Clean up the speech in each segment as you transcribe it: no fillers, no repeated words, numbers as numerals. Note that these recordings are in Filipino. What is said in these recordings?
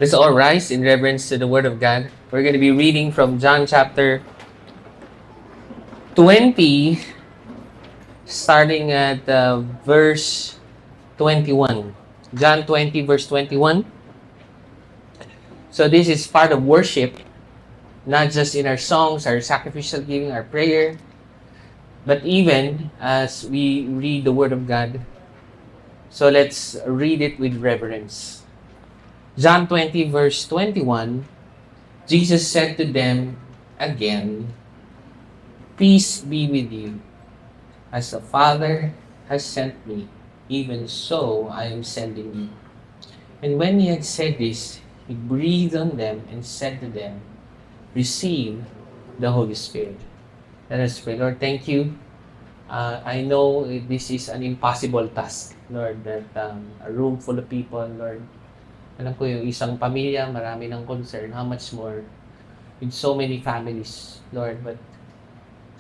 Let's all rise in reverence to the Word of God. We're going to be reading from John chapter 20, starting at verse 21. John 20, verse 21. So this is part of worship, not just in our songs, our sacrificial giving, our prayer, but even as we read the Word of God. So let's read it with reverence. John 20, verse 21, Jesus said to them again, "Peace be with you. As the Father has sent me, even so I am sending you." And when he had said this, he breathed on them and said to them, "Receive the Holy Spirit." Let us pray. Lord, thank you. I know this is an impossible task, Lord, that a room full of people, Lord, alam ko yung isang pamilya, marami ng concern, how much more with so many families, Lord. But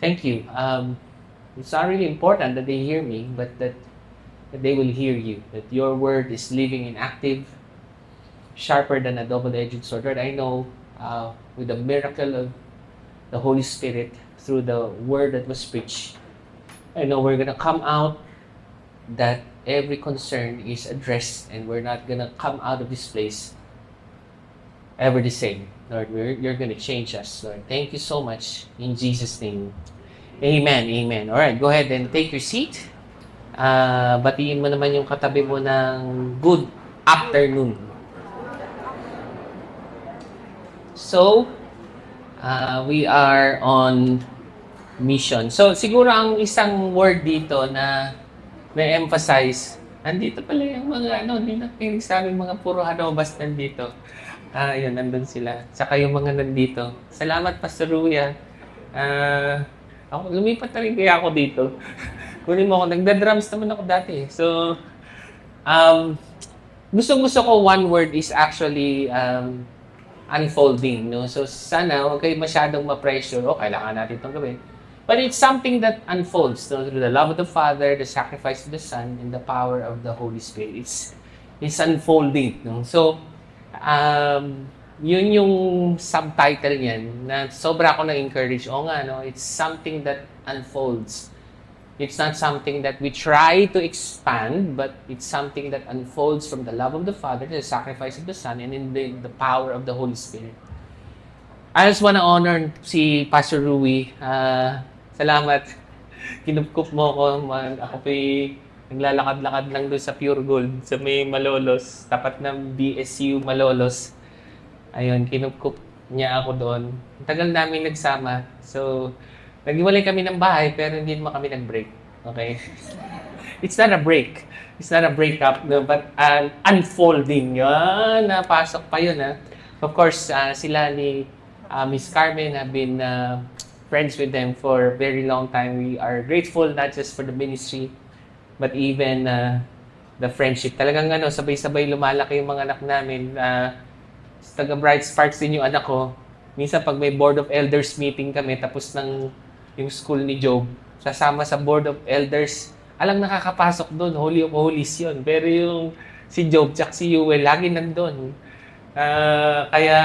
thank you. It's not really important that they hear me, but that they will hear you, that your word is living and active, sharper than a double-edged sword. Lord, I know with the miracle of the Holy Spirit through the word that was preached, I know we're going to come out that every concern is addressed and we're not going to come out of this place ever the same. Lord, you're going to change us, Lord. Thank you so much. In Jesus' name. Amen. Amen. All right, go ahead and take your seat. Batiin mo naman yung katabi mo ng good afternoon. So, we are on mission. So, siguro ang isang word dito na na-emphasize, andito pala yung mga hindi nakikinig sa amin, mga puro hanobas nandito. Yun, nandun sila. Saka yung mga nandito. Salamat, Pastor Ruya. Ako, lumipat na rin kaya ako dito. Kunin mo ako, nagda-drums naman ako dati. So, gusto ko one word is actually unfolding. No? So, sana huwag kayo masyadong ma-pressure. Kailangan natin itong gawin. But it's something that unfolds through the love of the Father, the sacrifice of the Son, and the power of the Holy Spirit. It's unfolding. No? So, yun yung subtitle niyan na sobra ako na-encourage. It's something that unfolds. It's not something that we try to expand, but it's something that unfolds from the love of the Father, the sacrifice of the Son, and in the power of the Holy Spirit. I just wanna honor si Pastor Rui. Salamat. Kinupkup mo ako. Ako po'y naglalakad-lakad lang doon sa Pure Gold, sa may Malolos, tapat ng BSU Malolos. Ayun, kinupkup niya ako doon. Tagal namin nagsama. So, naghiwalay kami ng bahay, pero hindi naman kami nag-break. Okay? It's not a break. It's not a breakup, no? But an unfolding. Yan, napasok pa yun, ha? Of course, sila ni Miss Carmen have been friends with them for a very long time. We are grateful not just for the ministry, but even the friendship. Talagang sabay-sabay lumalaki yung mga anak namin. Taga Bright Sparks din yung anak ko. Minsan pag may Board of Elders meeting kami, tapos ng yung school ni Job, sasama sa Board of Elders, alang nakakapasok doon, Holy of Holies yun. Pero yung si Job, tsaka si Yuel, lagi nandun. Kaya,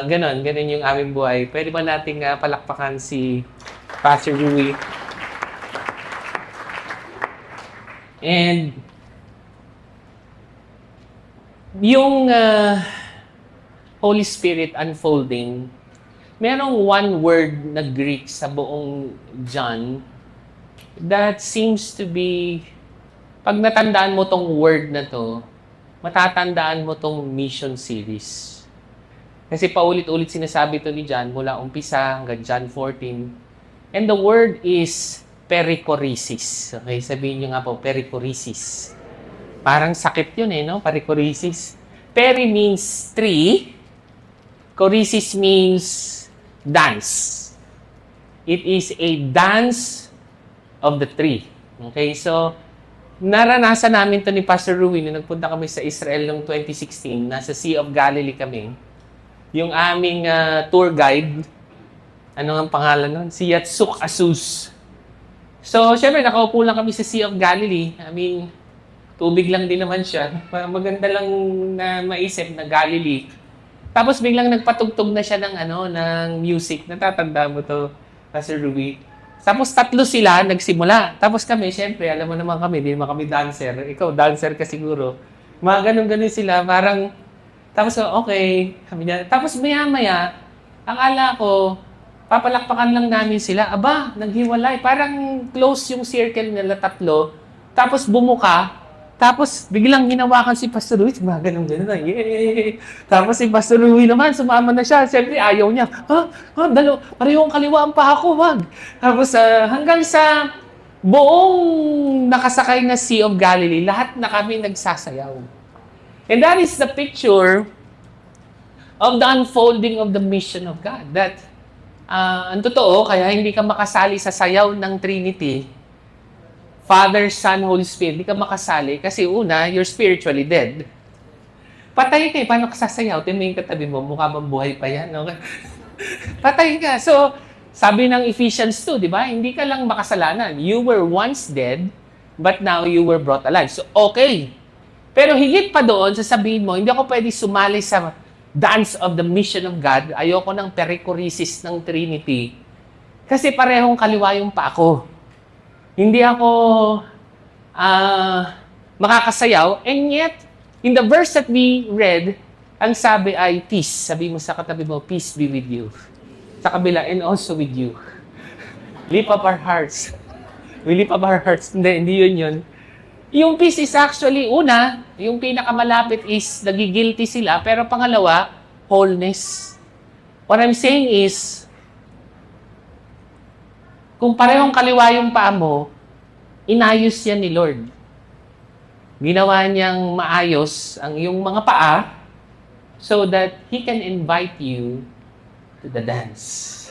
ganon yung aming buhay. Pwede ba nating palakpakan si Pastor Rui? And yung Holy Spirit unfolding, merong one word na Greek sa buong John that seems to be, pag natandaan mo tong word na to, matatandaan mo tong mission series. Kasi paulit-ulit sinasabi to ni John mula umpisa hanggang John 14. And the word is perichoresis. Okay, sabihin nyo nga po, perichoresis. Parang sakit yun no? Perichoresis. Peri means tree. Choresis means dance. It is a dance of the tree. Okay, so naranasan namin to ni Pastor Rui nung nagpunta kami sa Israel noong 2016. Nasa Sea of Galilee kami. Yung aming tour guide, ano ang pangalan nun? Si Yatsuk Asus. So, syempre, nakaupo lang kami sa Sea of Galilee. I mean, Tubig lang din naman siya. Maganda lang na maisip na Galilee. Tapos biglang nagpatugtog na siya ng ng music. Natatanda mo to, Pastor Ruby. Tapos tatlo sila nagsimula. Tapos kami, syempre, alam mo naman kami, hindi naman kami dancer. Ikaw, dancer ka siguro. Mga ganun-ganun sila, parang, tapos okay, sabi niya. Tapos maya-maya, ang ala ko, papalakpakan lang namin sila. Aba, naghiwalay. Parang close yung circle nila tatlo. Tapos bumuka. Tapos biglang hinawakan si Pastor Rui. Mga ganun-ganun na. Yay! Tapos si Pastor Rui naman, sumama na siya. Siyempre, ayaw niya. Parehong kaliwa ang paa ko, wag. Tapos hanggang sa buong nakasakay na Sea of Galilee, lahat na kami nagsasayaw. And that is the picture of the unfolding of the mission of God. That, ang totoo, kaya hindi ka makasali sa sayaw ng Trinity, Father, Son, Holy Spirit, hindi ka makasali kasi una, you're spiritually dead. Patay ka eh. Paano ka sasayaw? Tingnan yung katabi mo, mukha bang buhay pa yan? Okay? Patay ka. So, sabi ng Ephesians 2, di ba? Hindi ka lang makasalanan. You were once dead, but now you were brought alive. So, okay. Pero higit pa doon, sasabihin mo, hindi ako pwede sumali sa dance of the mission of God. Ayoko ng perichoresis ng Trinity. Kasi parehong kaliwa yung pa ako. Hindi ako makakasayaw. And yet, in the verse that we read, ang sabi ay peace. Sabi mo sa katabi mo, peace be with you. Sa kabila, and also with you. Lift up our hearts. We lift up our hearts. Hindi yun. Yung peace is actually, una, yung pinakamalapit is nagigilty sila. Pero pangalawa, wholeness. What I'm saying is, kung parehong kaliwa yung paa mo, inayos yan ni Lord. Ginawa niyang maayos ang iyong mga paa so that He can invite you to the dance.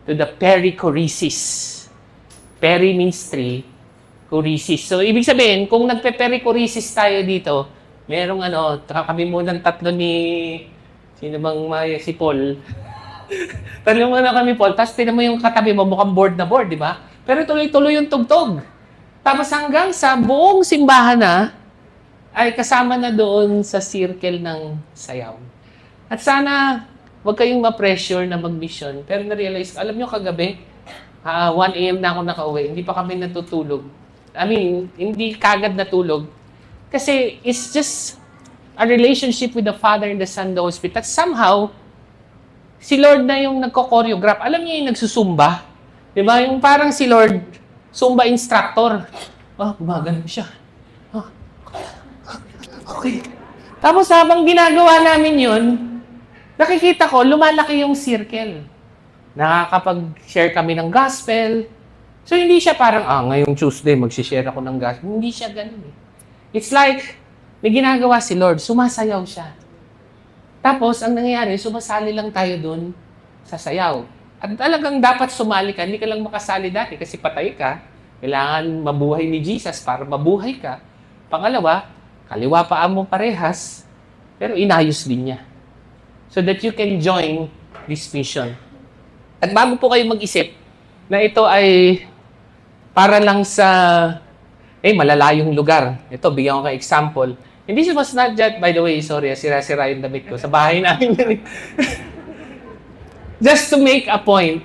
To the perichoresis. Peri means three, choresis. So, ibig sabihin, kung nagpe-perichoresis tayo dito, merong kami munang tatlo ni, sino bang si Paul, tanong mo na kami, Paul, tapos tinan mo yung katabi mo, mukhang board na board, di ba? Pero tuloy-tuloy yung tugtog. Tapos hanggang sa buong simbahan na, ay kasama na doon sa circle ng sayaw. At sana, huwag kayong ma-pressure na mag-mission. Pero na-realize, alam nyo kagabi, 1 a.m. na ako nakauwi, hindi pa kami natutulog. I mean, hindi kagad natulog. Kasi it's just a relationship with the Father and the Son and the Holy Spirit that somehow, si Lord na yung nagko-choreograph. Alam niya yung nagsusumba. Di ba? Yung parang si Lord, Zumba instructor. Gumagano siya. Okay. Tapos habang ginagawa namin yun, nakikita ko, lumalaki yung circle. Nakakapag-share kami ng gospel. So, hindi siya parang, ngayong Tuesday, mag-share ako ng gospel. Hindi siya ganun eh. It's like, may ginagawa si Lord, sumasayaw siya. Tapos, ang nangyayari, sumasali lang tayo dun sa sayaw. At talagang dapat sumali ka, hindi ka lang makasali dati kasi patay ka. Kailangan mabuhay ni Jesus para mabuhay ka. Pangalawa, kaliwa paa mo parehas, pero inayos din niya. So that you can join this mission. At bago po kayo mag-isip na ito ay para lang sa malalayong lugar. Ito, bigyan ko kayo example. And this was not just, by the way, sorry, sira-sira yung damit ko. Sa bahay namin yan. Just to make a point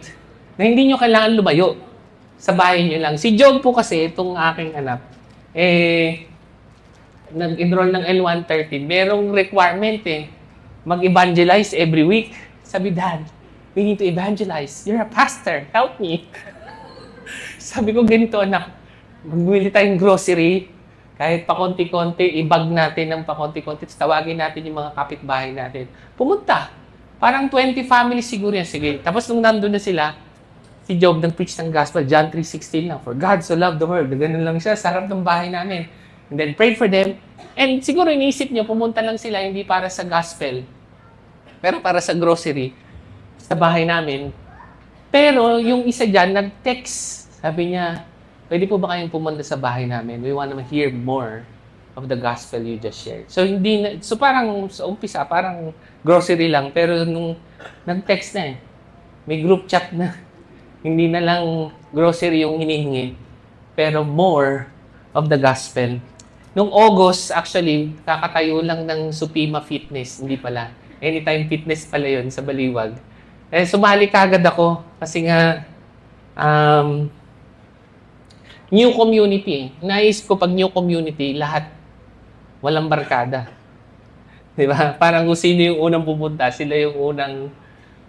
na hindi nyo kailangan lumayo. Sa bahay nyo lang. Si Job po kasi, itong aking anak, nag-enroll ng L113. Merong requirement mag-evangelize every week. Sabi, Dad, we need to evangelize. You're a pastor. Help me. Sabi ko, ganito anak, magbili tayong grocery. Kahit pakonti-konti, i-bag natin ng pakonti-konti. Tawagin natin yung mga kapitbahay natin. Pumunta. Parang 20 families siguro yan. Sige. Tapos nung nandun na sila, si Job nag-preach ng gospel, John 3:16 lang. For God so loved the world. Ganun lang siya. Sarap ng bahay namin. And then prayed for them. And siguro iniisip niyo, pumunta lang sila hindi para sa gospel, pero para sa grocery sa bahay namin. Pero yung isa dyan, nag-text. Sabi niya, pwede po ba kayong pumunta sa bahay namin? We want to hear more of the gospel you just shared. So, parang sa umpisa, parang grocery lang. Pero nung nag-text na may group chat na. Hindi na lang grocery yung hinihingi, pero more of the gospel. Nung August, actually, kakatayo lang ng Supima Fitness. Hindi pala. Anytime Fitness pala yun sa Baliwag. Eh, sumali kagad ako kasi nga, new community. Naisip ko pag new community, lahat walang barkada. Di ba? Parang kung sino yung unang pupunta, sila yung unang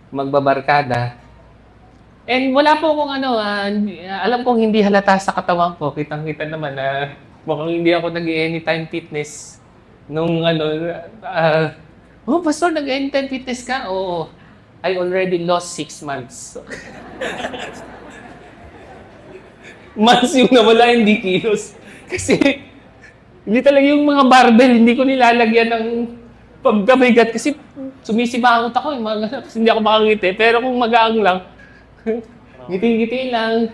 magbabarkada. And wala po akong alam kong hindi halata sa katawan ko. Kitang-kita naman na mukhang hindi ako nag-anytime fitness. Nung Pastor, nag-anytime fitness ka? Oo. I already lost 6 months. Months yung nawala, hindi kilos. Kasi, hindi talaga yung mga barbell, hindi ko nilalagyan ng pagkabigat. Kasi sumisibangot ako, kasi hindi ako makangiti. Pero kung magaang lang, ngiti-ngiti lang.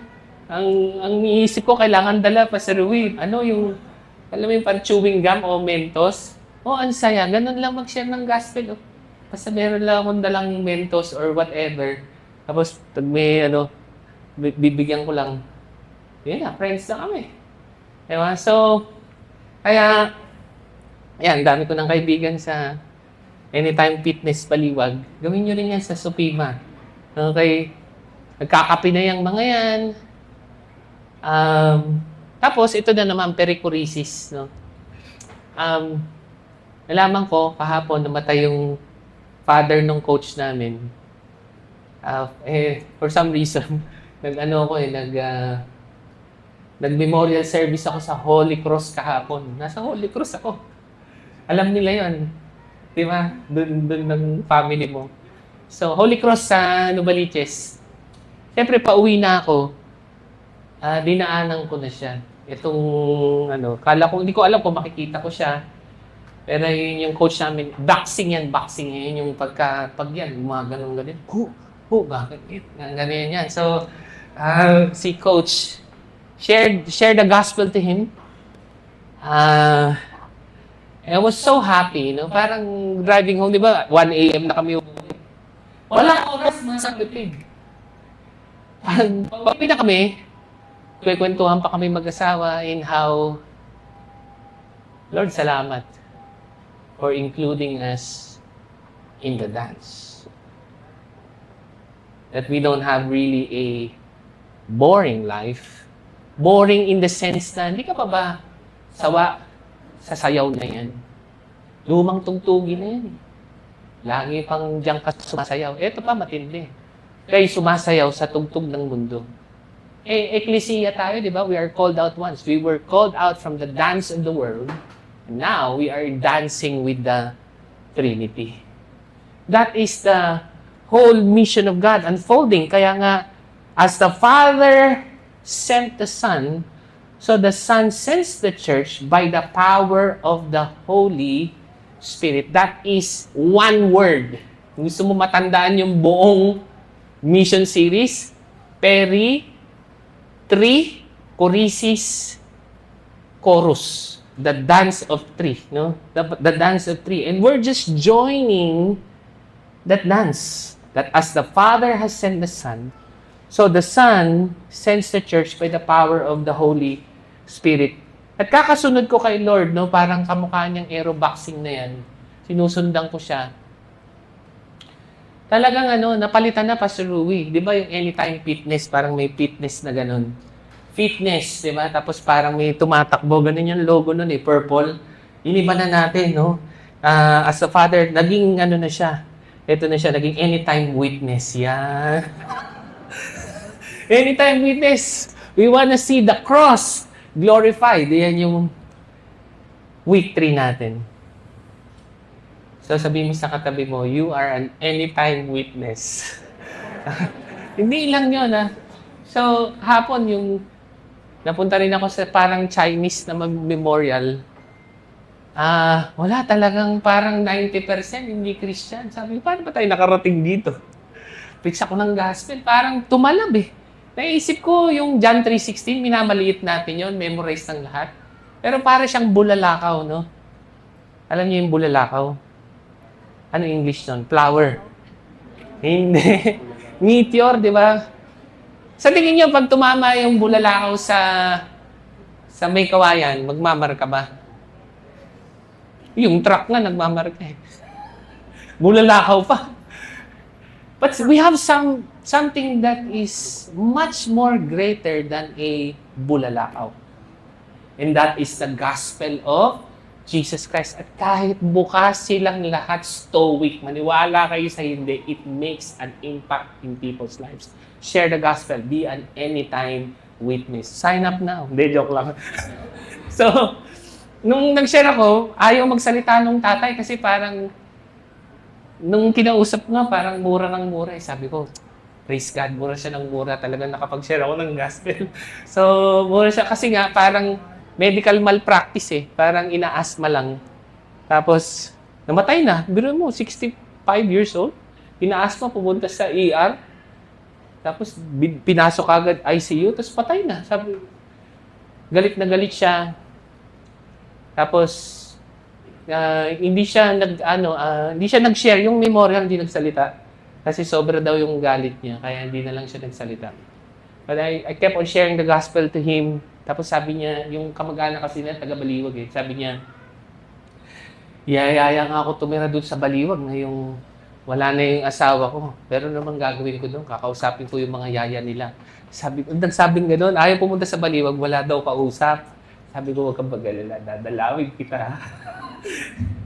Ang iisip ko, kailangan dala pa sa Ruin. Ano yung, alam mo yung pan-chewing gum o Mentos? Ang saya. Ganun lang mag-share ng gospel. Basta meron lang akong dalang Mentos or whatever. Tapos, pag may, bibigyan ko lang. Yun na, friends na kami. Diba? So, kaya, ayan, dami ko ng kaibigan sa Anytime Fitness Baliwag. Gawin nyo rin yan sa Supima. Okay? Nagkakape na yung mga yan. Tapos, ito na naman, perichoresis. No? Nalaman ko, kahapon, namatay yung father ng coach namin. For some reason, nag-memorial service ako sa Holy Cross kahapon. Nasa Holy Cross ako. Alam nila yon, di ba? Doon ng family mo. So, Holy Cross sa Novaliches. Siyempre, pauwi na ako. Dinaanan ko na siya. Itong, hindi ko alam kung makikita ko siya. Pero yun yung coach namin, boxing yan. Yun yung pag yan, mga ganun. Bakit? Ganyan yan. So, si coach, share the gospel to him. I was so happy, Parang driving home, di ba? 1 a.m. na kami. Wala oras mga sagutin. Pag na kami, kwentuhan pa kami mag-asawa in how, Lord, salamat for including us in the dance. That we don't have really a boring life. Boring in the sense na, hindi ka pa ba sawa sa sayaw na yan? Lumang tugtugin na yan. Lagi pang diyan ka sumasayaw. Ito pa, matindi. Kaya sumasayaw sa tugtog ng mundo. Ecclesia tayo, di ba? We are called out once. We were called out from the dance of the world. And now, we are dancing with the Trinity. That is the whole mission of God unfolding. Kaya nga, as the Father sent the Son, so the Son sends the church by the power of the Holy Spirit. That is one word. Gusto mo matandaan yung buong mission series? Choresis, chorus. The dance of three. The dance of three. And we're just joining that dance. That as the Father has sent the Son, so the Son sends the church by the power of the Holy Spirit. At kakasunod ko kay Lord, parang kamukha niyang aeroboxing na yan. Sinusundan ko siya. Talagang napalitan na Pastor Louie. Di ba yung Anytime Fitness, parang may fitness na ganun. Fitness, di ba? Tapos parang may tumatakbo. Ganun yung logo nun purple. Iniba na natin, as a Father, naging na siya. Ito na siya, naging Anytime Witness. Yan. Anytime Witness. We want to see the cross glorified. Yan yung week 3 natin. So sabihin mo sa katabi mo, you are an anytime witness. Hindi lang yun, So, hapon yung napunta rin ako sa parang Chinese na memorial. Wala talagang parang 90% hindi Christian. Sabi ko, paano ba tayo nakarating dito? Fix ako ng gospel. Parang tumalab Naisip ko yung John 3:16, minamaliit natin yon, memorize ng lahat. Pero para siyang bulalakaw, Alam niyo yung bulalakaw? Ano English nun? Flower. Hindi. Meteor, di ba? Sa tingin niyo, pag tumama yung bulalakaw sa may kawayan, magmamarka ba? Yung truck nga, nagmamarka eh. Bulalakaw pa. But we have something that is much more greater than a bulalakaw. And that is the gospel of Jesus Christ. At kahit bukas silang lahat stoic, maniwala kayo sa hindi, it makes an impact in people's lives. Share the gospel. Be an anytime witness. Sign up now. Hindi, joke lang. So, nung nag-share ako, ayaw magsalita nung tatay kasi parang nung kinausap nga, parang mura ng mura. Sabi ko, praise God, mura siya ng mura. Talagang nakapag-share ako ng gospel. So, mura siya kasi nga, parang medical malpractice eh. Parang ina-asthma lang. Tapos, namatay na. Biro mo, 65 years old. Ina-asthma, pumunta sa ER. Tapos, pinasok agad ICU. Tapos, patay na. Sabi, galit na galit siya. Tapos, hindi siya nag-share yung memorial, hindi nagsalita kasi sobra daw yung galit niya kaya hindi na lang siya nagsalita. But I kept on sharing the gospel to him. Tapos sabi niya, yung kamag-anak kasi na taga Baliwag eh. Sabi niya, yayaya nga ako tumira doon sa Baliwag na yung wala na yung asawa ko. Pero naman gagawin ko doon, kakausapin ko yung mga yaya nila. Nagsabing gano'n, ayaw pumunta sa Baliwag, wala daw kausap. Sabi ko, huwag kang mag-alala, dadalawin kita.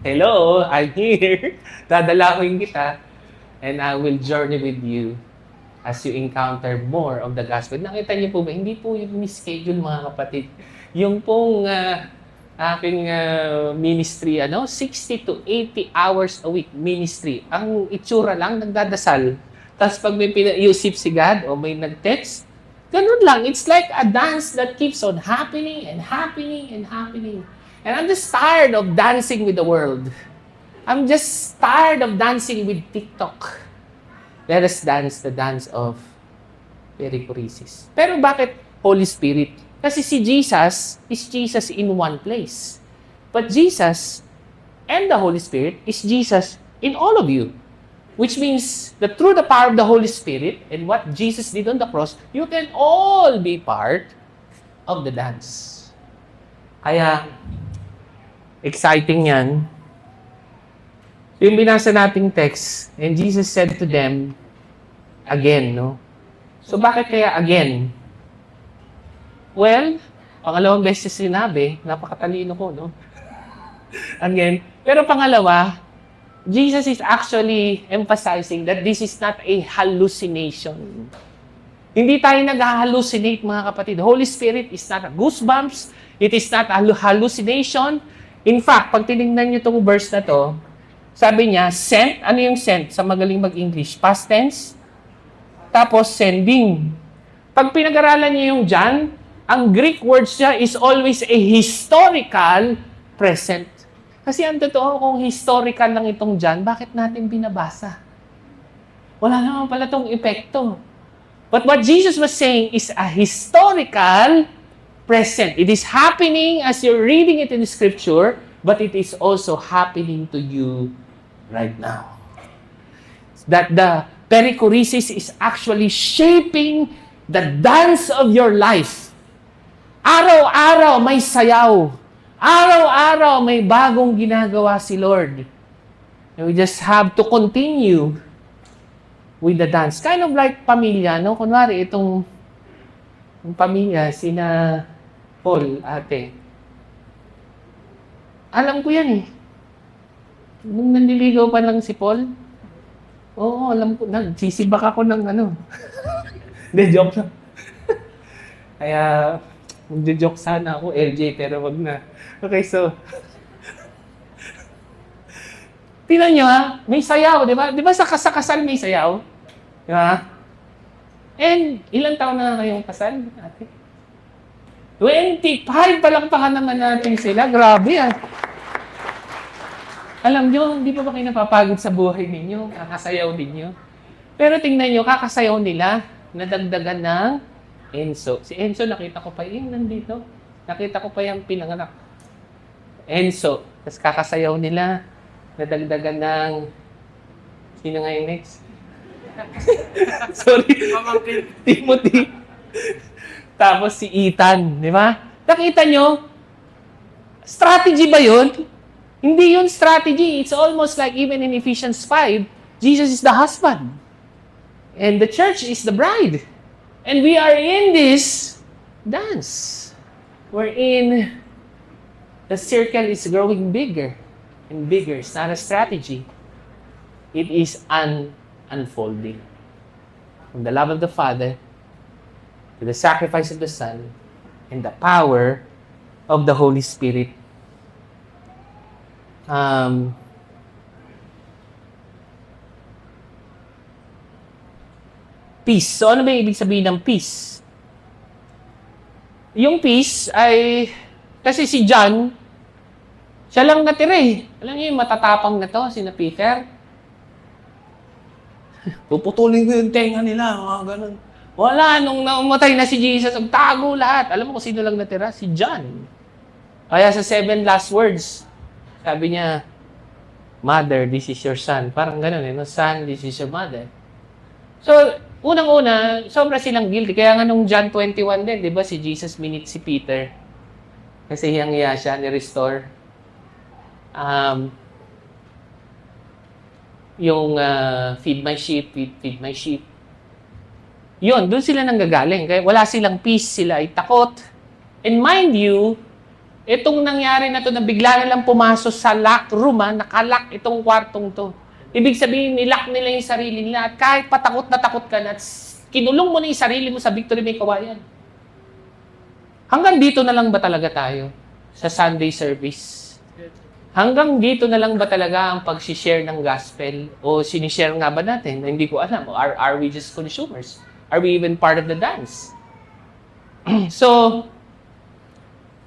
Hello, I'm here. Dadalawin kita. And I will journey with you as you encounter more of the gospel. Nakita niyo po ba? Hindi po yung schedule mga kapatid. Yung pong aking ministry, 60 to 80 hours a week ministry. Ang itsura lang, nagdadasal. Tapos pag may pinaiusip si God o may nag-text, ganun lang. It's like a dance that keeps on happening and happening and happening. And I'm just tired of dancing with the world. I'm just tired of dancing with TikTok. Let us dance the dance of perichoresis. Pero bakit Holy Spirit? Kasi si Jesus is Jesus in one place. But Jesus and the Holy Spirit is Jesus in all of you. Which means that through the power of the Holy Spirit and what Jesus did on the cross, you can all be part of the dance. Kaya, exciting yan. Yung binasa nating text, and Jesus said to them, again, no? So, bakit kaya again? Well, pangalawang beses sinabi, napakatalino ko, no? Again. Pero pangalawa, Jesus is actually emphasizing that this is not a hallucination. Hindi tayo nag-hallucinate, mga kapatid. Holy Spirit is not a goosebumps. It is not a hallucination. In fact, pag tinignan niyo itong verse na to, sabi niya, sent. Ano yung sent? Sa magaling mag-English. Past tense. Tapos, sending. Pag pinag-aralan niyo yung John, ang Greek words niya is always a historical present. Kasi ang totoo, kung historical lang itong John, bakit natin binabasa? Wala naman pala itong epekto. But what Jesus was saying is a historical present. It is happening as you're reading it in the Scripture, but it is also happening to you right now. That the perichoresis is actually shaping the dance of your life. Araw-araw may sayaw. Araw-araw may bagong ginagawa si Lord. And we just have to continue with the dance. Kind of like pamilya, no? Kunwari, itong pamilya, sina Paul, ate. Alam ko yan eh. Nung nanliligaw pa lang si Paul, oo, alam ko, nagsisibak ako ng ano. Hindi, joke lang. Kaya, magjo-joke sana ako, LJ, pero wag na. Okay, so, tingnan nyo ha, may sayaw, di ba? Di ba sa kasal may sayaw? Di ba? And, ilang taon na kayong kasal, ate? 25 pa lang naman natin sila. Grabe ah. Alam nyo, hindi pa ba kayo napapagod sa buhay ninyo? Kakasayaw ninyo? Pero tingnan nyo, kakasayaw nila, nadagdagan ng Enzo. Si Enzo, nakita ko pa yung nandito. Nakita ko pa yung pinanganak. Enzo. Tapos kakasayaw nila, nadagdagan ng... Sino nga yung next? Sorry. Timothy. Tapos si Ethan, di ba? Nakita nyo? Strategy ba yun? Hindi yun strategy. It's almost like even in Ephesians 5, Jesus is the husband. And the church is the bride. And we are in this dance. Wherein the circle is growing bigger and bigger. It's not a strategy. It is an unfolding. From the love of the Father to the sacrifice of the Son and the power of the Holy Spirit. Peace. So, ano ba yung ibig sabihin ng peace? Yung peace ay, kasi si John, siya lang natira eh. Alam niyo yung matatapang na to, sina Peter? Puputulin ko yung tenga nila, mga ganun. Wala, nung naumatay na si Jesus, tago lahat. Alam mo kung sino lang natira? Si John. Kaya sa 7 last words, sabi niya, Mother, this is your son. Parang ganun eh, no? Son, this is your mother. So, unang-una, sobra silang guilty. Kaya nga nung John 21 din, di ba, si Jesus minute si Peter. Kasi hiyang-hiya siya, ni-restore. Yung feed my sheep, feed my sheep. Yun, doon sila nanggagaling. Kaya wala silang peace, sila ay takot. And mind you, itong nangyari na to na bigla na lang pumasok sa lock room, nakalock itong kwartong to. Ibig sabihin, nilock nila yung sarili nila at kahit patakot na takot ka na, kinulong mo na yung sarili mo sa Victory May Kawayan. Hanggang dito na lang ba talaga tayo sa Sunday service? Hanggang dito na lang ba talaga ang pag-share ng gospel? O sinishare nga ba natin? Hindi ko alam. Are we just consumers? Are we even part of the dance? So,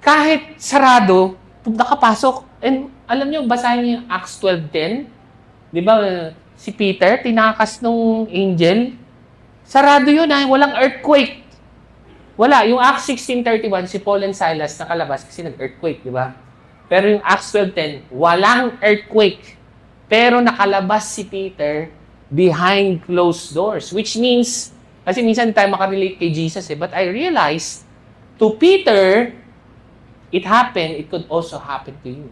kahit sarado, nakapasok. And alam nyo, basahin niyo yung Acts 12:10. Di ba, si Peter, tinakas nung angel. Sarado yun, walang earthquake. Wala. Yung Acts 16:31, si Paul and Silas nakalabas kasi nag-earthquake, di ba? Pero yung Acts 12:10, walang earthquake. Pero nakalabas si Peter behind closed doors. Which means, kasi minsan tayo makarelate kay Jesus but I realized, to Peter, it happened, it could also happen to you.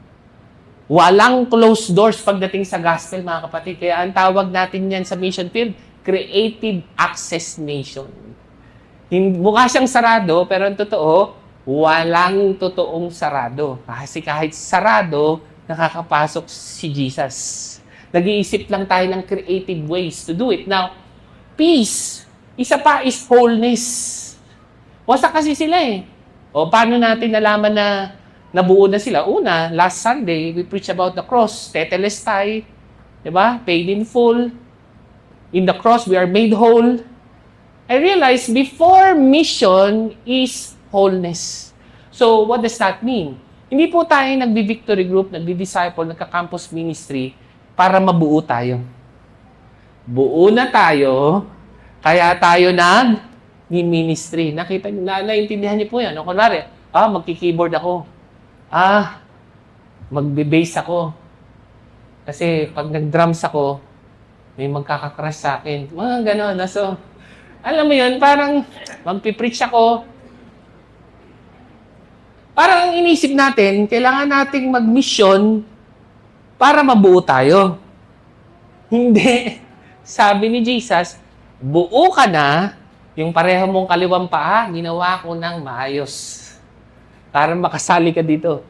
Walang closed doors pagdating sa gospel, mga kapatid. Kaya ang tawag natin yan sa mission field, creative access nation. Mukha siyang sarado, pero ang totoo, walang totoong sarado. Kasi kahit sarado, nakakapasok si Jesus. Nag-iisip lang tayo ng creative ways to do it. Now, peace, isa pa is wholeness. Wasak kasi sila eh. O paano natin nalaman na nabuo na sila? Una, last Sunday, we preach about the cross, tetelestai, di ba? Paid in full. In the cross, we are made whole. I realized before mission is wholeness. So, what does that mean? Hindi po tayo nagbi-victory group, nagbi-disciple, nagka-campus ministry para mabuo tayo. Buo na tayo, kaya tayo nag-ministry. Nakita niyo, naintindihan niyo po yan. O, kunwari, magki-keyboard ako. Magbe-bass ako. Kasi pag nag-drums ako, may magkakakrush sa akin. Mga gano'n. So, alam mo yun, parang magpipreach ako. Parang ang inisip natin, kailangan nating mag-mission para mabuo tayo. Hindi. Sabi ni Jesus, buo ka na, yung pareho mong kaliwang paa, ginawa ko ng maayos. Para makasali ka dito.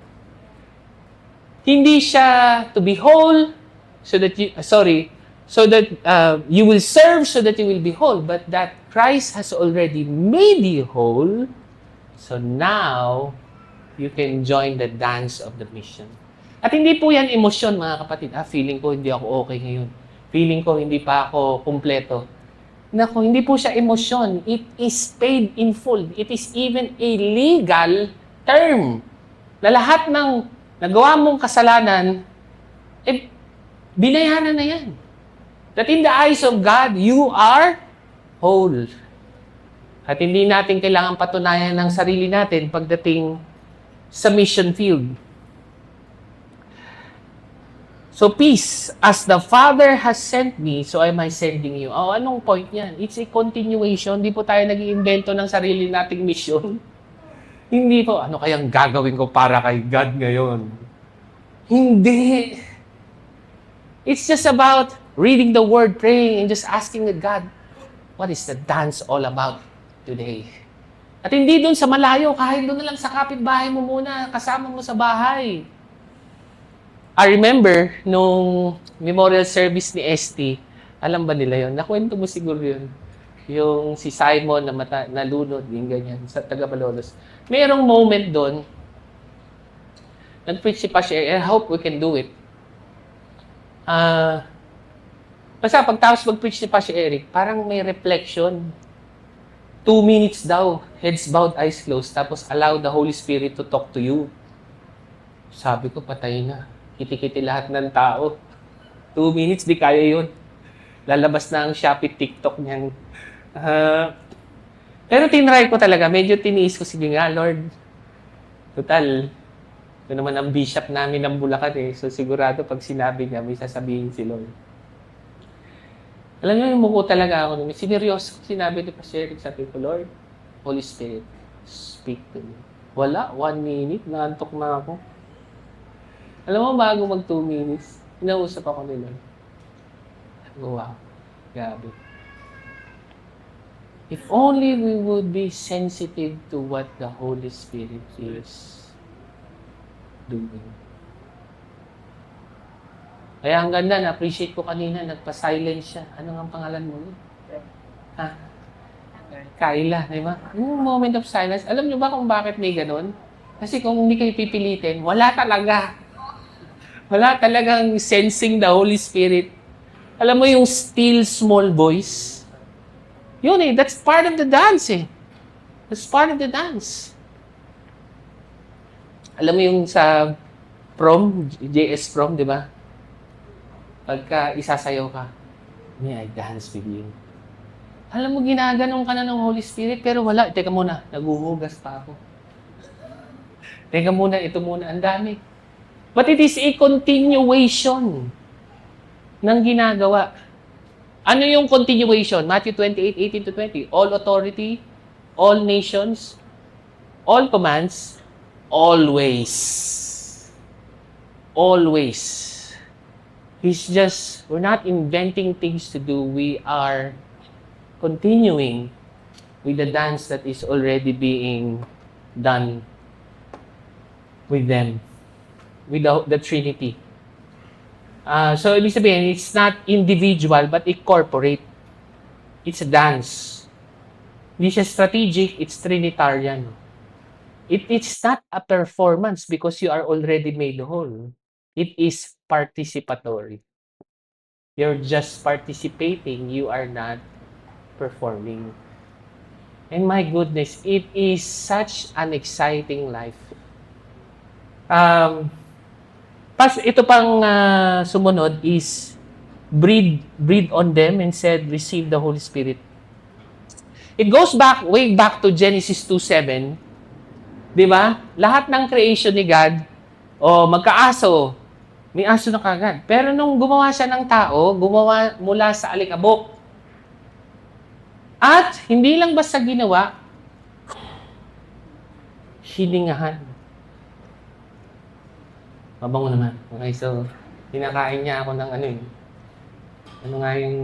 Hindi siya to be whole, so that you will serve so that you will be whole, but that Christ has already made you whole, so now, you can join the dance of the mission. At hindi po yan emosyon, mga kapatid. Feeling ko hindi ako okay ngayon. Feeling ko hindi pa ako kumpleto. Naku, hindi po siya emosyon. It is paid in full. It is even a legal term. Na lahat ng nagawa mong kasalanan, binayaran na yan. That in the eyes of God, you are whole. At hindi natin kailangan patunayan ng sarili natin pagdating sa mission field. So, peace. As the Father has sent me, so am I sending you. Anong point yan? It's a continuation. Hindi po tayo nag-iimbento ng sarili nating mission. Hindi po, ano kayang gagawin ko para kay God ngayon? Hindi. It's just about reading the Word, praying, and just asking God, what is the dance all about today? At hindi doon sa malayo, kahit doon na lang sa kapitbahay mo muna, kasama mo sa bahay. I remember, nung memorial service ni ST, alam ba nila yon? Nakwento mo siguro yun. Yung si Simon na nalunod, yung ganyan, sa taga-Malolos. Mayroong moment doon, nag-preach si Pastor Eric, I hope we can do it. Basta pagtapos mag-preach ni Pastor Eric, parang may reflection. 2 minutes daw, heads bowed, eyes closed, tapos allow the Holy Spirit to talk to you. Sabi ko, patay na. Kiti-kiti lahat ng tao. 2 minutes, di kaya yun. Lalabas na ang Shopee TikTok niyan. Pero tinry ko talaga. Medyo tiniis ko. Sige nga, Lord. Total, ito naman ang bishop namin ng Bulacan eh. So sigurado pag sinabi niya, may sasabihin si Lord. Alam niyo, umuko talaga ako. Sineryoso sinabi ni Pastor Eric, sabi ko, Lord, Holy Spirit, speak to me. Wala, 1 minute, naantok na ako. Alam mo, bago mag 2 minutes, inausap ako ni Lord. Wow, grabe. If only we would be sensitive to what the Holy Spirit is doing. Kaya ang ganda, na-appreciate ko kanina, nagpa-silence siya. Ano ang pangalan mo? Ha? Kayla, di ba? Yung moment of silence, alam niyo ba kung bakit may ganun? Kasi kung hindi kayo pipilitin, wala talaga. Wala talagang sensing the Holy Spirit. Alam mo yung still small voice? Yun eh, that's part of the dance eh. That's part of the dance. Alam mo yung sa prom, JS prom, di ba? Pagka isasayaw ka, may I dance with you. Alam mo, ginaganon ka na ng Holy Spirit, pero wala. Teka muna, naguhugas pa ako. Teka muna, ito muna, ang dami. But it is a continuation ng ginagawa. Ano yung continuation? Matthew 28:18-20. All authority, all nations, all commands, always. Always. We're not inventing things to do. We are continuing with the dance that is already being done with them, with the Trinity. So, ibig sabihin, it's not individual, but corporate. It's a dance. Hindi siya strategic, it's Trinitarian. It's not a performance because you are already made whole. It is participatory. You're just participating. You are not performing. And my goodness, it is such an exciting life. Ito pang sumunod is breathe on them and said, receive the Holy Spirit. It goes way back to Genesis 2:7. Di ba? Lahat ng creation ni God, magkaaso, may aso na kagad. Pero nung gumawa siya ng tao, gumawa mula sa alikabok. At hindi lang basta ginawa, hiningahan. Mabango naman. Okay, so, kinakain niya ako ng ano eh. Ano nga yung...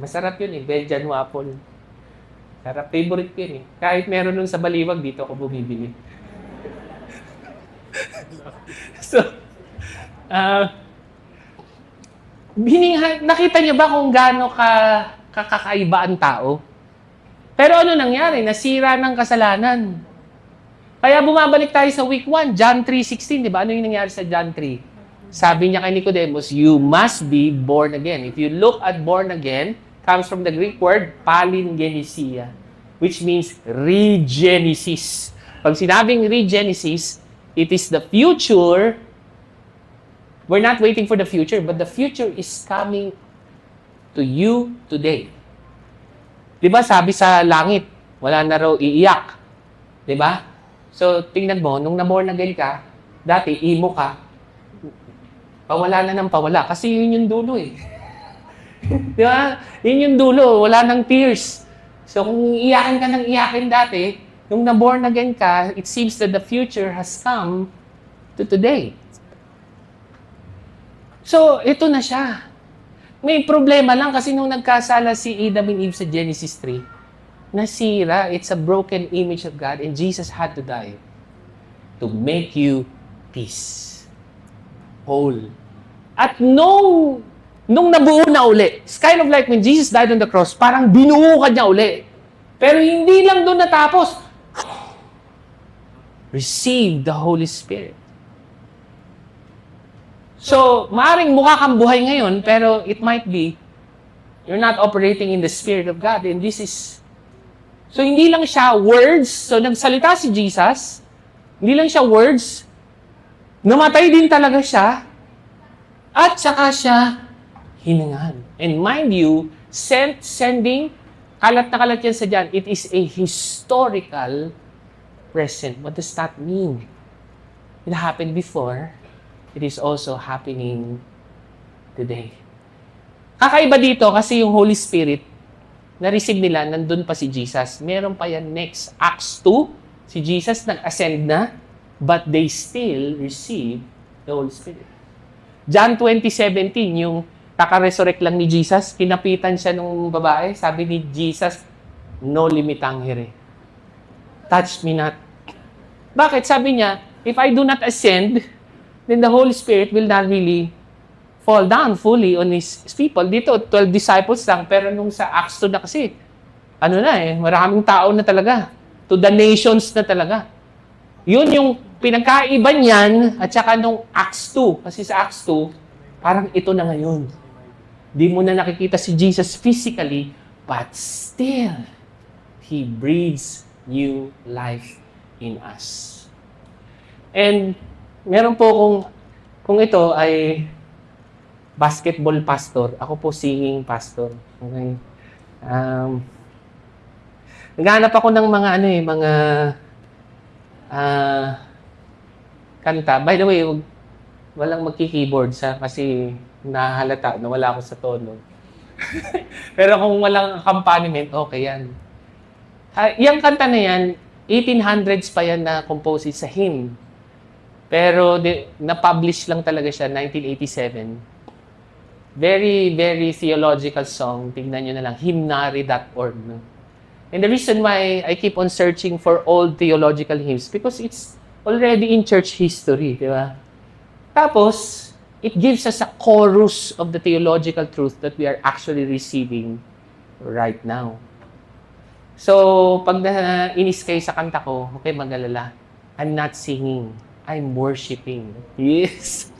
Masarap yun eh, Belgian waffle. Sarap, favorite ko yun eh. Kahit meron nun sa Baliwag, dito ako bumibili. So, nakita niyo ba kung gaano kakaiba ang tao? Pero ano nangyari? Nasira ng kasalanan. Kaya bumabalik tayo sa week 1, John 3:16, di ba? Ano yung nangyari sa John 3? Sabi niya kay Nicodemus, you must be born again. If you look at born again, comes from the Greek word palingenesia, which means regenesis. Pag sinabing regenesis, it is the future. We're not waiting for the future, but the future is coming to you today. Diba sabi sa langit, wala na raw iiyak. Diba? So, tingnan mo, nung na-born again ka, dati, emo ka, pawala na ng pawala. Kasi yun yung dulo eh. Diba? Yun yung dulo, wala nang tears. So, kung iyakin ka ng iyakin dati, nung na-born again ka, it seems that the future has come to today. So, ito na siya. May problema lang kasi nung nagkasala si Adam and Eve sa Genesis 3, nasira. It's a broken image of God and Jesus had to die to make you peace. Whole. At nung nabuo na uli, it's kind of like when Jesus died on the cross, parang binuo ka niya uli. Pero hindi lang doon natapos. Receive the Holy Spirit. So, maaring mukha kang buhay ngayon, pero it might be you're not operating in the Spirit of God. And this is... So, hindi lang siya words. So, nagsalita si Jesus. Hindi lang siya words. Namatay din talaga siya. At saka siya hiningan. And mind you, sending, kalat na kalat yan sa dyan, it is a historical present. What does that mean? It happened before. It is also happening today. Kakaiba dito kasi yung Holy Spirit, na-receive nila, nandun pa si Jesus. Meron pa yan next. Acts 2, si Jesus nag-ascend na, but they still receive the Holy Spirit. John 20:17, yung kaka-resurrect lang ni Jesus, kinapitan siya nung babae, sabi ni Jesus, no limitang here. Touch me not. Bakit? Sabi niya, if I do not ascend, then the Holy Spirit will not really fall down fully on His people. Dito, 12 disciples lang, pero nung sa Acts 2 na kasi, maraming tao na talaga. To the nations na talaga. Yun yung pinagkaiba niyan, at saka nung Acts 2. Kasi sa Acts 2, parang ito na ngayon. Di mo na nakikita si Jesus physically, but still, He breathes new life in us. And meron po kung ito ay basketball pastor, ako po singing pastor. Okay. Naghanap ako ng mga mga kanta. By the way, walang magki-keyboard kasi nahalata na wala ako sa tono. Pero kung walang accompaniment, okay yan. Yung kanta na yan, 1800s pa yan na compose sa hymn. Pero na-publish lang talaga siya 1987. Very, very theological song. Tingnan nyo na lang, hymnary.org. No? And the reason why I keep on searching for old theological hymns because it's already in church history, di ba? Tapos, it gives us a chorus of the theological truth that we are actually receiving right now. So, pag inis kayo sa kanta ko, okay, mag-alala. I'm not singing. I'm worshiping. Yes.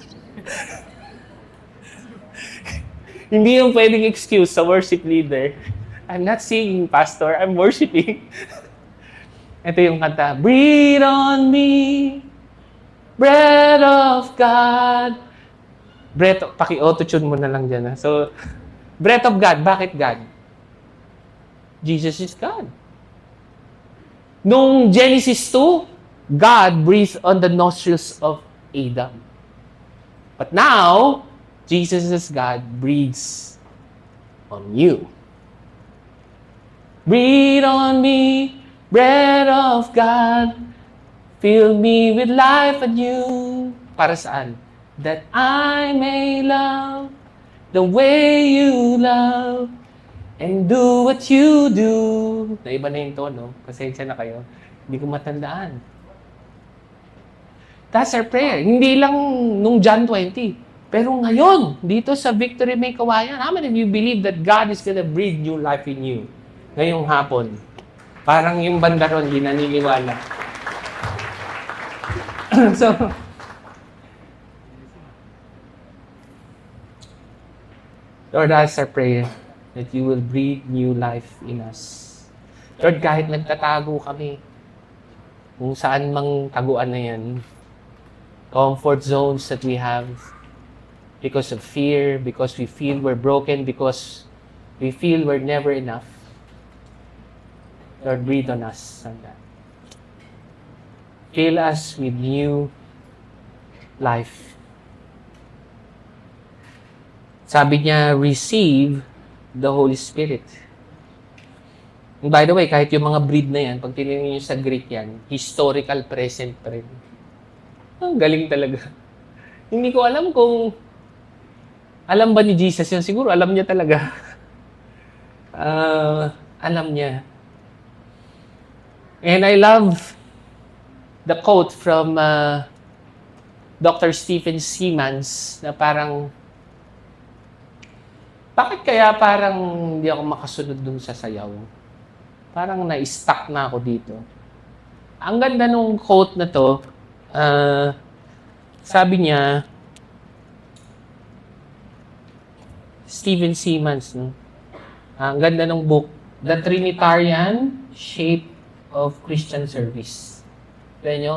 Hindi yung pwedeng excuse sa worship leader. I'm not singing, pastor. I'm worshiping. Ito yung kanta. Breathe on me, breath of God. Paki-auto-tune mo na lang dyan. Ha? So, breath of God. Bakit God? Jesus is God. Nung Genesis 2, God breathed on the nostrils of Adam. But now, Jesus as God breathes on you. Breathe on me, breath of God, fill me with life anew. Para saan? That I may love the way you love and do what you do. Naiba na yung tono. Pasensya na kayo. Hindi ko matandaan. That's our prayer. Hindi lang nung John 20. Pero ngayon, dito sa Victory May Kawayan, how many of you believe that God is gonna breathe new life in you? Ngayong hapon. Parang yung banda ron, hindi naniniwala. So, Lord, that's our prayer, that you will breathe new life in us. Lord, kahit nagtatago kami, kung saan mang taguan na yan, comfort zones that we have, because of fear, because we feel we're broken, because we feel we're never enough. Lord, breathe on us on that. Fill us with new life. Sabi niya, receive the Holy Spirit. And by the way, kahit yung mga breed na yan, pag tinignan niyo sa Greek yan, historical present pa rin. Ang galing talaga. Hindi ko alam kung Alam ba ni Jesus yun? Siguro alam niya talaga. Alam niya. And I love the quote from Dr. Stephen Siemens na parang, bakit kaya parang hindi ako makasunod dun sa sayaw? Parang na-stuck na ako dito. Ang ganda nung quote na to, sabi niya, Stephen Siemens, no? Ang ganda ng book, The Trinitarian Shape of Christian Service. Kaya nyo,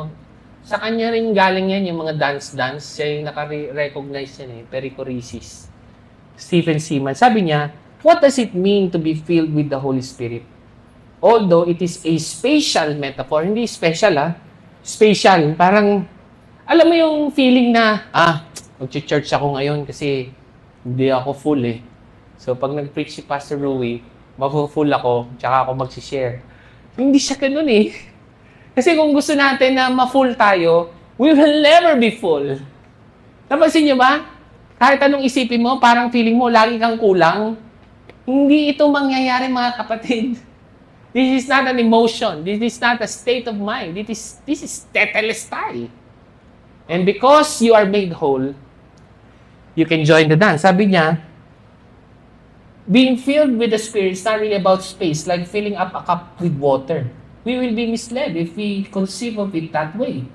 sa kanya rin galing yan yung mga dance-dance. Siya yung naka-recognize yan perichoresis. Stephen Siemens. Sabi niya, what does it mean to be filled with the Holy Spirit? Although it is a spatial metaphor, hindi special spatial. Parang, alam mo yung feeling na, mag-church ako ngayon kasi hindi ako full So, pag nag-preach si Pastor Louie, mafu-full ako, tsaka ako mag-share. Hindi siya ganun Kasi kung gusto natin na ma-full tayo, we will never be full. Napansin niyo ba? Kahit anong isipin mo, parang feeling mo, lagi kang kulang. Hindi ito mangyayari, mga kapatid. This is not an emotion. This is not a state of mind. This is tetelestai. And because you are made whole, you can join the dance. Sabi niya, being filled with the Spirit is not really about space, like filling up a cup with water. We will be misled if we conceive of it that way.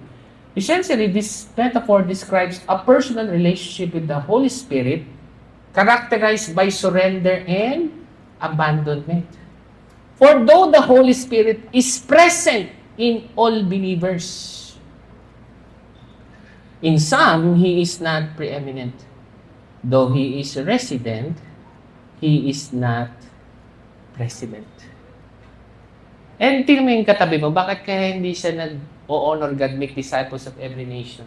Essentially, this metaphor describes a personal relationship with the Holy Spirit characterized by surrender and abandonment. For though the Holy Spirit is present in all believers, in some, He is not preeminent. Though He is resident, He is not president. And tingnan mo yung katabi mo, bakit kaya hindi siya nag-o-honor God, make disciples of every nation?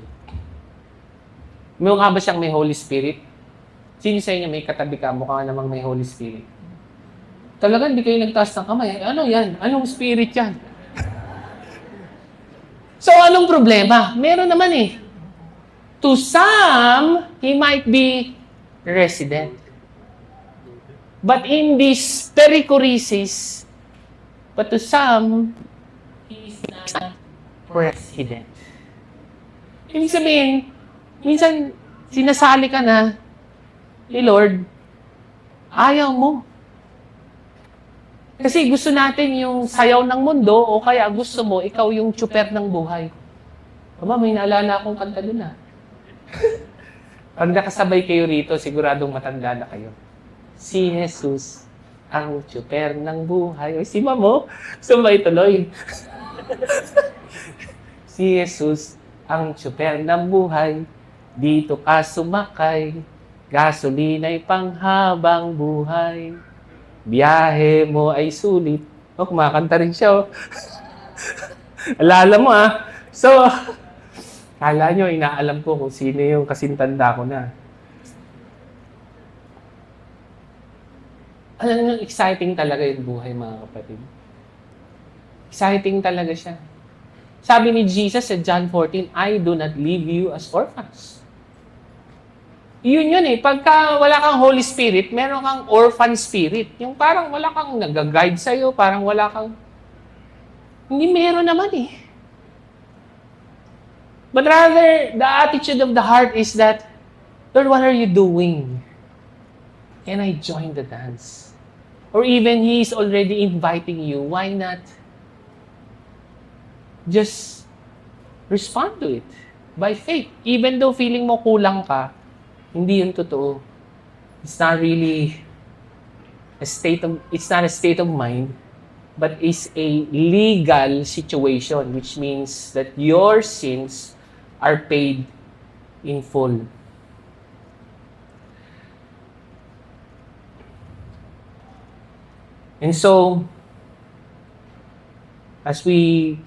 Mukha ba siyang may Holy Spirit? Sino sa inyo may katabi ka, mukha namang may Holy Spirit? Talagang hindi kayo nagtaas ng kamay. Ano yan? Anong spirit yan? So, anong problema? Meron naman To some, He might be resident. But in this perichoresis, but to some, He is not president. Ibig sabihin, minsan sinasali ka na, Lord, ayaw mo. Kasi gusto natin yung sayaw ng mundo o kaya gusto mo, ikaw yung tsuper ng buhay. Mama, may naalala akong kanta dun Pag nakasabay kayo rito, siguradong matanda na kayo. Si Jesus ang tsuper ng buhay. O si Mamo, sumay tuloy. Si Jesus ang tsuper ng buhay. Dito ka sumakay. Gasolina'y panghabang buhay. Biyahe mo ay sulit. Kumakanta rin siya. Alala mo So, kala nyo, inaalam ko kung sino yung kasintanda ko na. Alam nyo, exciting talaga yung buhay, mga kapatid. Exciting talaga siya. Sabi ni Jesus sa John 14, I do not leave you as orphans. Yun Pagka wala kang Holy Spirit, meron kang orphan spirit. Yung parang wala kang nag-guide sa'yo, parang wala kang... Hindi meron naman But rather, the attitude of the heart is that, Lord, what are you doing? Can I join the dance? Or even He is already inviting you, why not just respond to it by faith? Even though feeling mo kulang ka, hindi yun totoo. It's not really it's not a state of mind, but it's a legal situation, which means that your sins are paid in full. And so, as we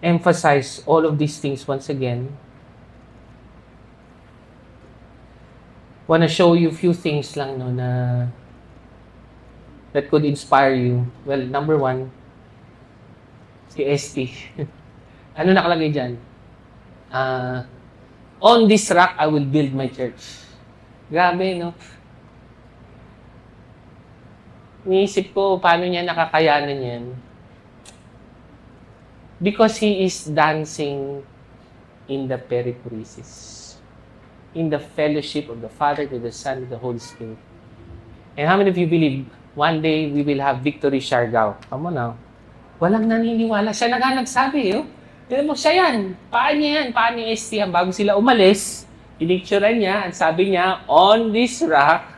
emphasize all of these things once again, want to show you a few things lang na that could inspire you. Well, number one, si ST. Ano nakalagay dyan? On this rock, I will build my church. Grabe, no? Iniisip ko, paano niya nakakayanan yan? Because he is dancing in the perichoresis, in the fellowship of the Father, to the Son, to the Holy Spirit. And how many of you believe one day we will have Victory Siargao? Come on now. Walang naniniwala. Siya na nga nagsabi, oh. Tignan mo, siya yan. Paan niya yan? Paan ni STM? Bago sila umalis, inicturean niya, at sabi niya, on this rock,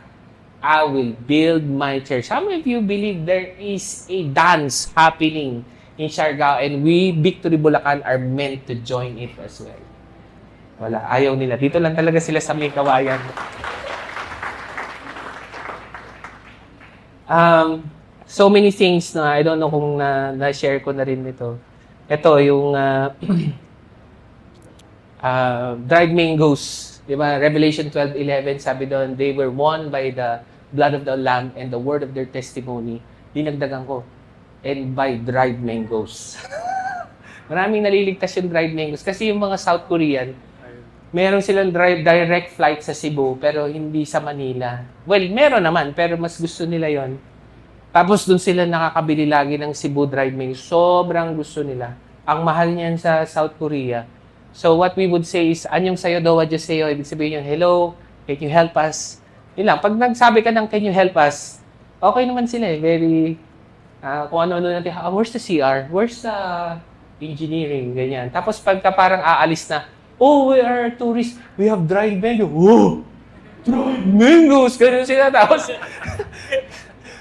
I will build my church. How many of you believe there is a dance happening in Siargao and we, Victory Bulacan, are meant to join it as well? Wala, ayaw nila. Dito lang talaga sila sa may kawayan. So many things na I don't know kung na-share ko na rin ito. Ito, yung dried mangoes. Diba? Revelation 12:11, sabi doon, they were won by the blood of the Lamb and the word of their testimony. Dinagdagan ko. And by dried mangoes. Maraming naliligtas yung dried mangoes. Kasi yung mga South Korean, meron silang direct flight sa Cebu, pero hindi sa Manila. Well, meron naman, pero mas gusto nila yon. Tapos doon sila nakakabili lagi ng Cebu dried mangoes. Sobrang gusto nila. Ang mahal niyan sa South Korea. So what we would say is, anyong sayo daw, what you say, ibig sabihin yung, hello, can you help us? Yun lang. Pag nagsabi ka ng, can you help us? Okay naman sila eh. Very, kung ano-ano natin, where's the CR? Where's the engineering? Ganyan. Tapos pagka parang aalis na, oh, we are tourists. We have dried mango. Oh, dried mangoes. Ganun sila. Tapos,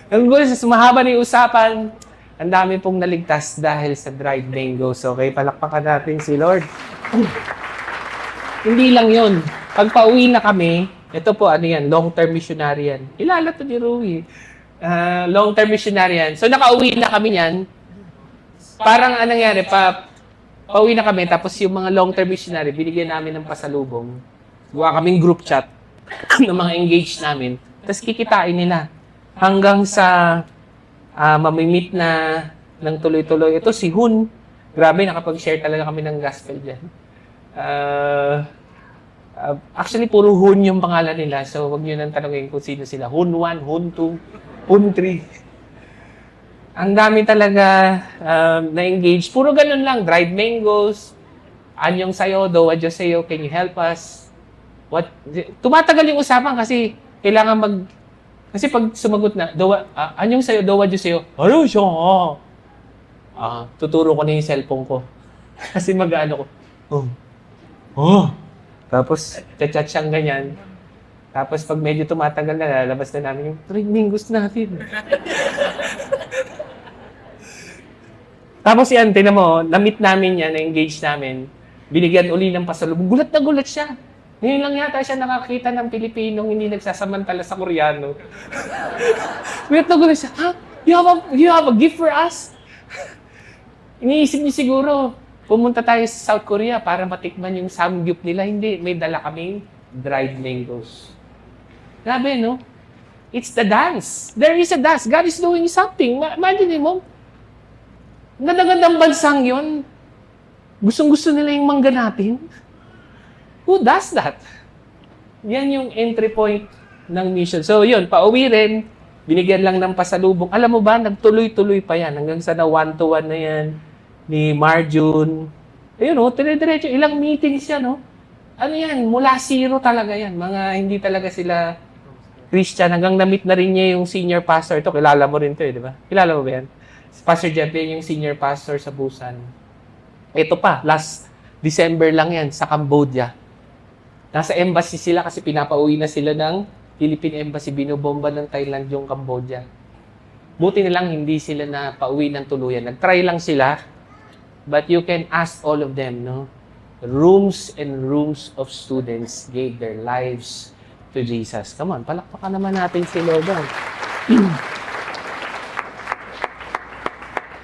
ang gusto, mahaba na yung usapan. Ang dami pong naligtas dahil sa dried mangoes. Okay, palakpakan natin si Lord. Hindi lang yun. Pag pauwi na kami, ito po, ano yan, long-term missionary yan. Kilala to ni Rui. Long-term missionary yan. So, nakauwi na kami yan. Parang anong nangyari, pauwi na kami, tapos yung mga long-term missionary, binigyan namin ng pasalubong. Gawa kaming group chat ng mga engaged namin. Tapos kikitain nila. Hanggang sa mamimit na ng tuloy-tuloy. Ito si Hun. Grabe, nakapag-share talaga kami ng gospel dyan. Actually, puro Hun yung pangalan nila. So, wag nyo nang tanongin kung sino sila. Hun 1, Hun 2, Hun 3. Ang dami talaga na-engage. Puro ganun lang. Dried mangoes. Anyong sayo, do what you sayo, can you help us? Tumatagal yung usapan kasi kailangan kasi pag sumagot na, anyong sayo, do what you sayo, ano siya? Tuturo ko na yung cellphone ko. Kasi mag-ano ko, tapos, chat siyang ganyan. Tapos, pag medyo tumatagal na, lalabas na namin yung dried mangoes natin. Tapos yan, tinan mo, na-meet namin yan, na-engage namin, binigyan uli ng pasalubong. Gulat na gulat siya. Ngayon lang yata siya nakakita ng Pilipinong hindi nagsasamantala sa Koreano. Gulat na gulat siya, ha? You have a gift for us? Iniisip niyo siguro, pumunta tayo sa South Korea para matikman yung samgyup nila. Hindi, may dala kaming dried mangoes. Grabe, no? It's the dance. There is a dance. God is doing something. Imagine mo, ganda-gandang bansang yun. Gustong-gusto nila yung mangga natin. Who does that? Yan yung entry point ng mission. So yun, pauwi rin, binigyan lang ng pasalubong. Alam mo ba, nagtuloy-tuloy pa yan. Hanggang sa na one-to-one na yan ni Marjun. Ayun o, dire-diretso. Ilang meetings yan, no? Ano yan, mula zero talaga yan. Mga hindi talaga sila Christian. Hanggang na-meet na rin niya yung senior pastor. Ito, kilala mo rin to, di ba? Kilala mo ba yan? Pastor Jeff, yung senior pastor sa Busan. Ito pa, last December lang yan, sa Cambodia. Nasa embassy sila kasi pinapauwi na sila ng Philippine Embassy. Binobomba ng Thailand yung Cambodia. Buti na lang hindi sila na pauwi ng tuluyan. Nag-try lang sila. But you can ask all of them, no? Rooms and rooms of students gave their lives to Jesus. Come on, palakpakan naman natin si Lord.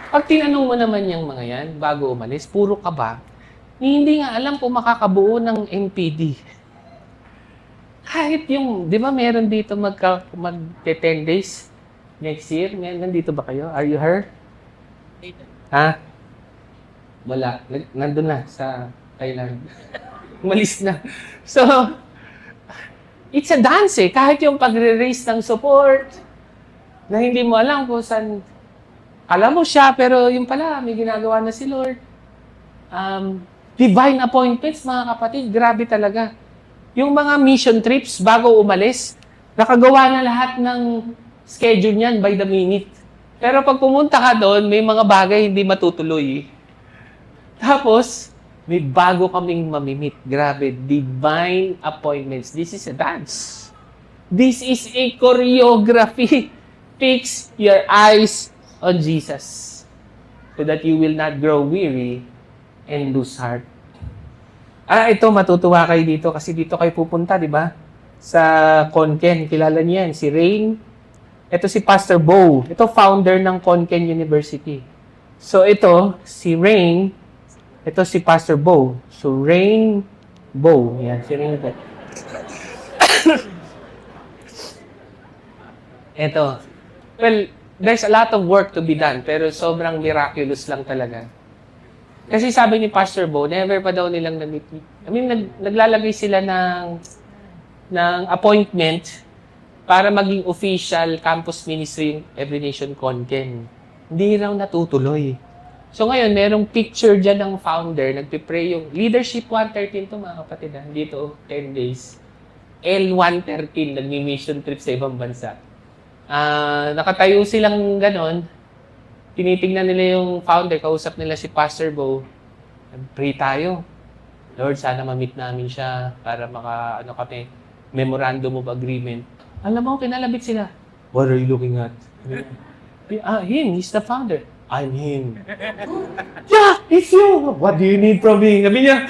Pag tinanong mo naman yung mga yan, bago umalis, puro kaba, hindi nga alam kung makakabuo ng MPD. Kahit yung, di ba meron dito mag-10 days next year? Nandito ba kayo? Are you here? Ha? Wala. Nandun na sa Thailand. Umalis na. So, It's a dance eh. Kahit yung pagre-raise ng support, na hindi mo alam kung saan, alam mo siya, pero yung pala, may ginagawa na si Lord. Divine appointments, mga kapatid, grabe talaga. Yung mga mission trips, bago umalis, nakagawa na lahat ng schedule niyan by the minute. Pero pag pumunta ka doon, may mga bagay hindi matutuloy. Tapos, may bago kaming mamimit. Grabe, divine appointments. This is a dance. This is a choreography. Fix your eyes on Jesus so that you will not grow weary and lose heart. Ito, matutuwa kayo dito kasi dito kayo pupunta, di ba? Sa Conken, kilala niyo yan, si Rain. Ito si Pastor Bo. Ito, founder ng Conken University. So, ito, si Rain. Ito si Pastor Bo. So, Rain Bo. Yan, si Rain Bo. Ito. Well, there's a lot of work to be done, pero sobrang miraculous lang talaga. Kasi sabi ni Pastor Bo, never pa daw nilang na-meet. I mean, naglalagay sila ng appointment para maging official campus ministry yung Every Nation Conken. Hindi raw natutuloy. So ngayon, merong picture dyan ng founder, nagpipray yung Leadership 113 to mga kapatid. Dito, 10 days. L113, nagmi-mission trip sa ibang bansa. Nakatayo silang ganon. Tinitingnan nila yung founder, kausap nila si Pastor Bo. Pray tayo. Lord, sana ma-meet namin siya para kami, memorandum of agreement. Alam mo, kinalabit sila. What are you looking at? Him, he's the founder. I'm him. Yeah, it's you. What do you need from me? Sabi niya,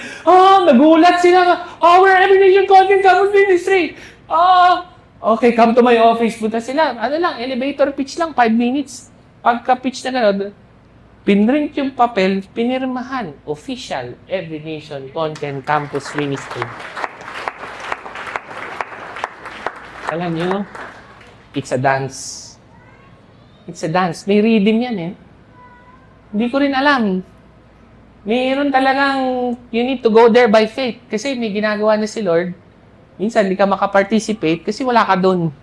nagulat sila. We're Every Nation Content Campus Ministry. Okay, come to my office. Punta sila. Elevator pitch lang, 5 minutes. Pagka-pitch na gano'n, pinrint yung papel, pinirmahan, official, Every Nation Content Campus Ministry. Alam nyo, it's a dance. It's a dance. May rhythm yan eh. Hindi ko rin alam. Mayroon talagang, you need to go there by faith. Kasi may ginagawa na si Lord. Minsan, hindi ka makaparticipate kasi wala ka doon.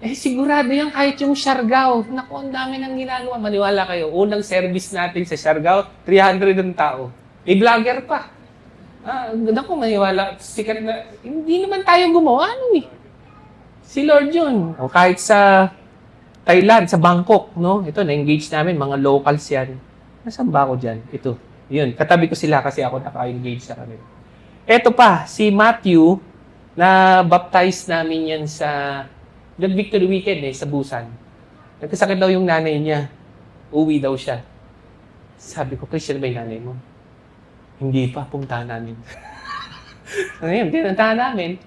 Sigurado yan kahit yung Siargao. Naku, ang dami nang ginagawa. Maniwala kayo, unang service natin sa Siargao, 300 ang tao. May vlogger pa. Naku, maniwala. Sikat na, hindi naman tayo gumawa. Si Lord yun. O kahit sa Thailand, sa Bangkok, no? Ito, na-engage namin, mga locals yan. Nasaan ba ako dyan? Ito. Yun, katabi ko sila kasi ako naka-engage sa kanila. Ito pa, si Matthew, na baptize namin yan sa Victory Weekend sa Busan. Nagkasakit daw yung nanay niya. Uwi daw siya. Sabi ko, Christian ba yung nanay mo? Hindi pa, puntahan namin. Ngayon, pinuntahan namin.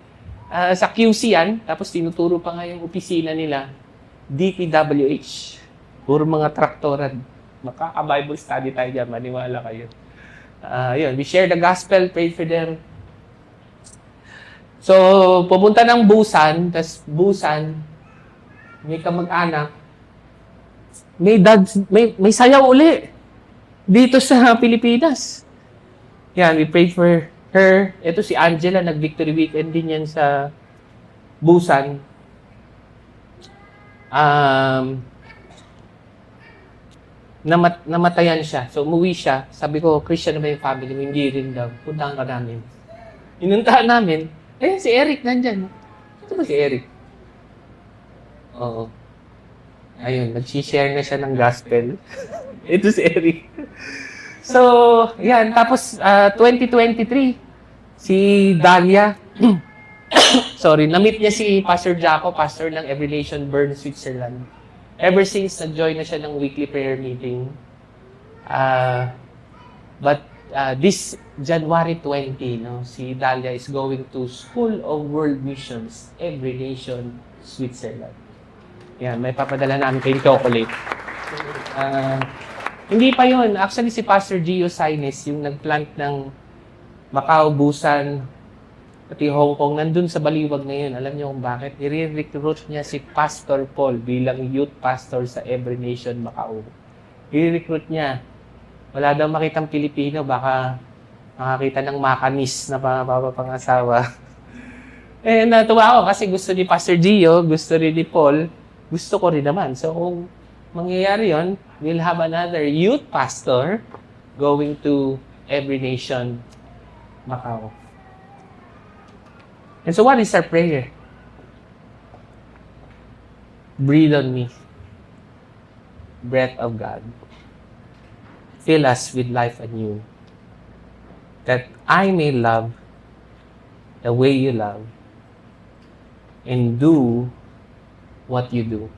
Sa QC yan, tapos tinuturo pa nga yung opisina nila, DPWH. Puro mga traktoran. Makaka-Bible study tayo dyan, maniwala kayo. Yun, we share the gospel, pray for them. So, pupunta ng Busan, tas Busan, may kamag-anak, may sayaw uli dito sa Pilipinas. Yan, we prayed for her. Ito si Angela, nag-Victory Weekend din yan sa Busan. Namatayan siya. So, umuwi siya. Sabi ko, Christian na ba yung family mo? Hindi rin daw. Puntahan ka namin. Inuntahan namin. Si Eric nandyan. Ito ba si Eric? Oo. Ayun, nag-share na siya ng gospel. Ito si Eric. So, yan. Tapos, 2023, si Dalia, sorry, na-meet niya si Pastor Jaco, pastor ng Every Nation Bern, Switzerland. Ever since, nag-join na siya ng weekly prayer meeting. But this January 20, si Dalia is going to School of World Missions, Every Nation, Switzerland. Yan, may papadala namin kayong chocolate. Hindi pa yun. Actually, si Pastor Gio Saines, yung nagplant ng Macau, Busan, pati Hong Kong, nandun sa Baliwag ngayon. Alam niyo kung bakit? I-recruit niya si Pastor Paul bilang youth pastor sa Every Nation, Macau. I-recruit niya. Wala daw makitang Pilipino, baka makakita ng makanis na pangasawa. And natuwa ako kasi gusto ni Pastor Gio, gusto rin ni Paul, gusto ko rin naman. So kung mangyayari yon, we'll have another youth pastor going to every nation, Macau. And so what is our prayer? Breathe on me, breath of God. Fill us with life anew, that I may love the way you love and do what you do.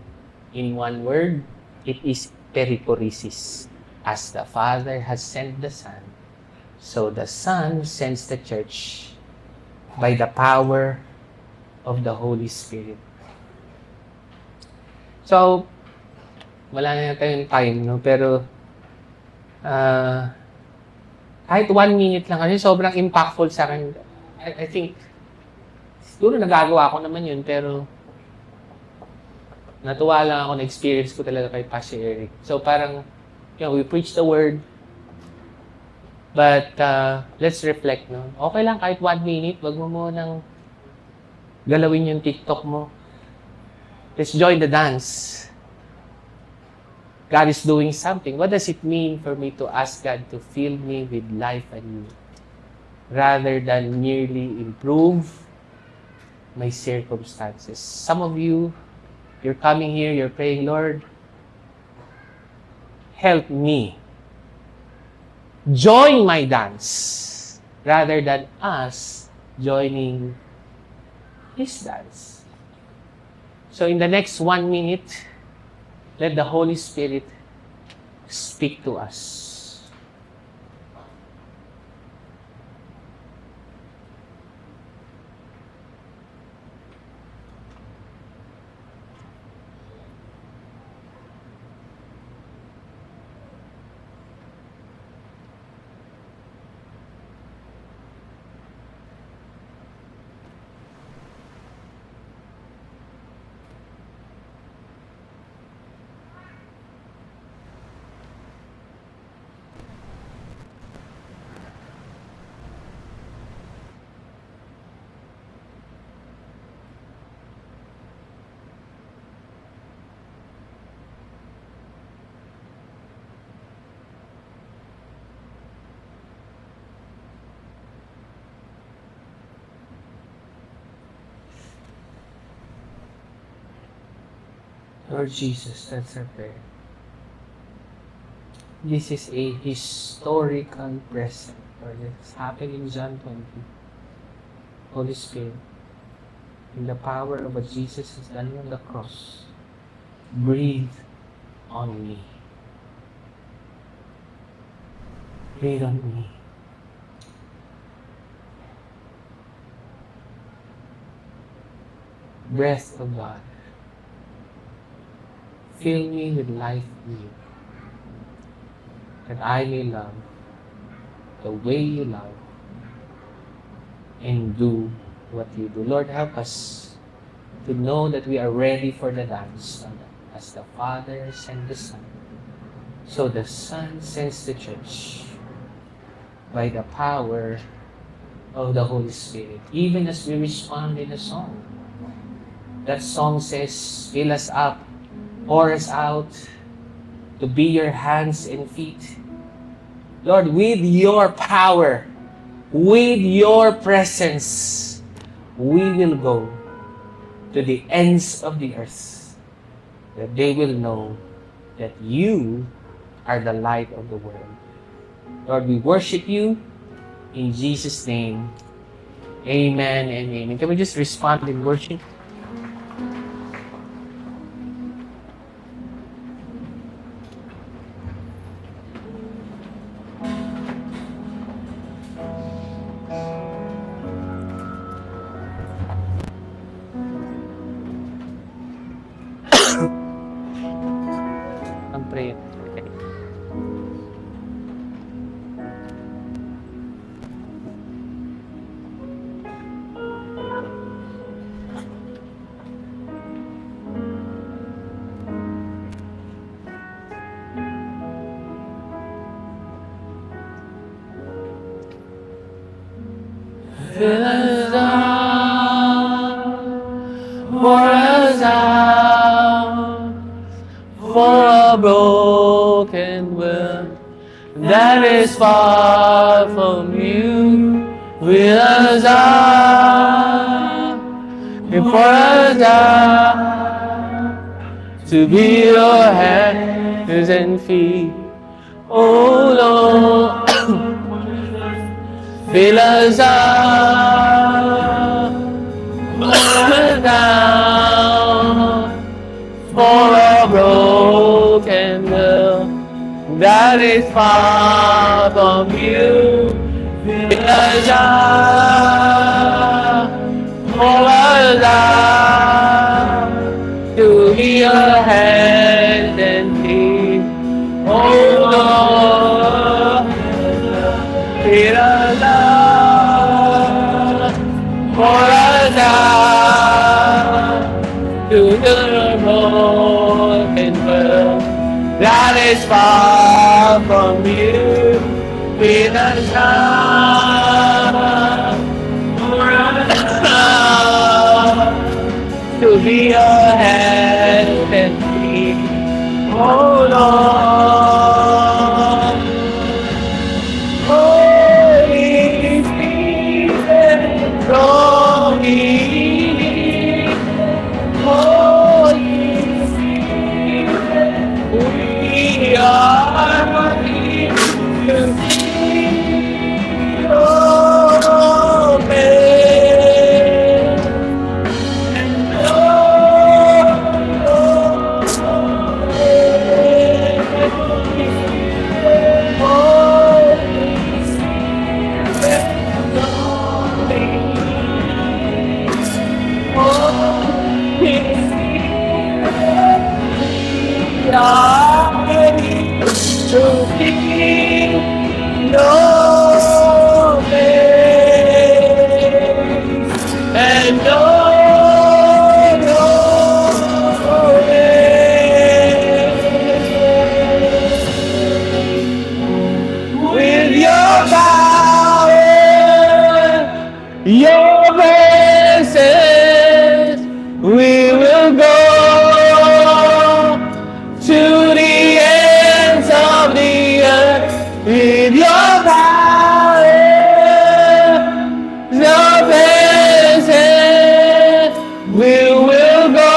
In one word, it is perichoresis. As the Father has sent the Son, so the Son sends the church by the power of the Holy Spirit. So, wala na tayong time, no? Pero, kahit 1 minute lang kasi sobrang impactful sa akin. I think, siguro nagagawa ko naman yun, pero natuwa lang ako, na-experience ko talaga kay Pastor Eric. So parang, we preach the word, but let's reflect, no? Okay lang kahit 1 minute, wag mo munang galawin yung TikTok mo. Let's join the dance. God is doing something. What does it mean for me to ask God to fill me with life anew, rather than merely improve my circumstances? Some of you, you're coming here, you're praying, Lord, help me join my dance rather than us joining His dance. So in the next 1 minute, let the Holy Spirit speak to us. Lord Jesus, that's our prayer. This is a historical present, Lord. It's happened in John 20. Holy Spirit, in the power of what Jesus has done on the cross, breathe on me. Breathe on me. Breath of God, fill me with life in you, that I may love the way you love and do what you do. Lord, help us to know that we are ready for the dance as the Father sent the Son. So the Son sends the church by the power of the Holy Spirit. Even as we respond in a song, that song says, fill us up, pour us out, to be your hands and feet. Lord, with your power, with your presence, we will go to the ends of the earth, that they will know that you are the light of the world. Lord, we worship you in Jesus' name. Amen and amen. Can we just respond in worship? Ang prayer. for a broken will that is far from you. With us for us to be your hands and feet. Oh Lord, fill us up, down for a broken will that is far from you. Fill us up, pour us out to be your hands and feet. Oh Lord, fill us up, pour us out to the broken world that is far from you. With us up, pour us out to be your hands and feet. Oh Lord, Holy Spirit, draw me. Holy Spirit, we are here to see your face. And Lord, Holy Spirit, Holy Spirit, we are ready to keep your face and know your ways. With your power, your presence, we will go to the ends of the earth. With your power, your presence, we will go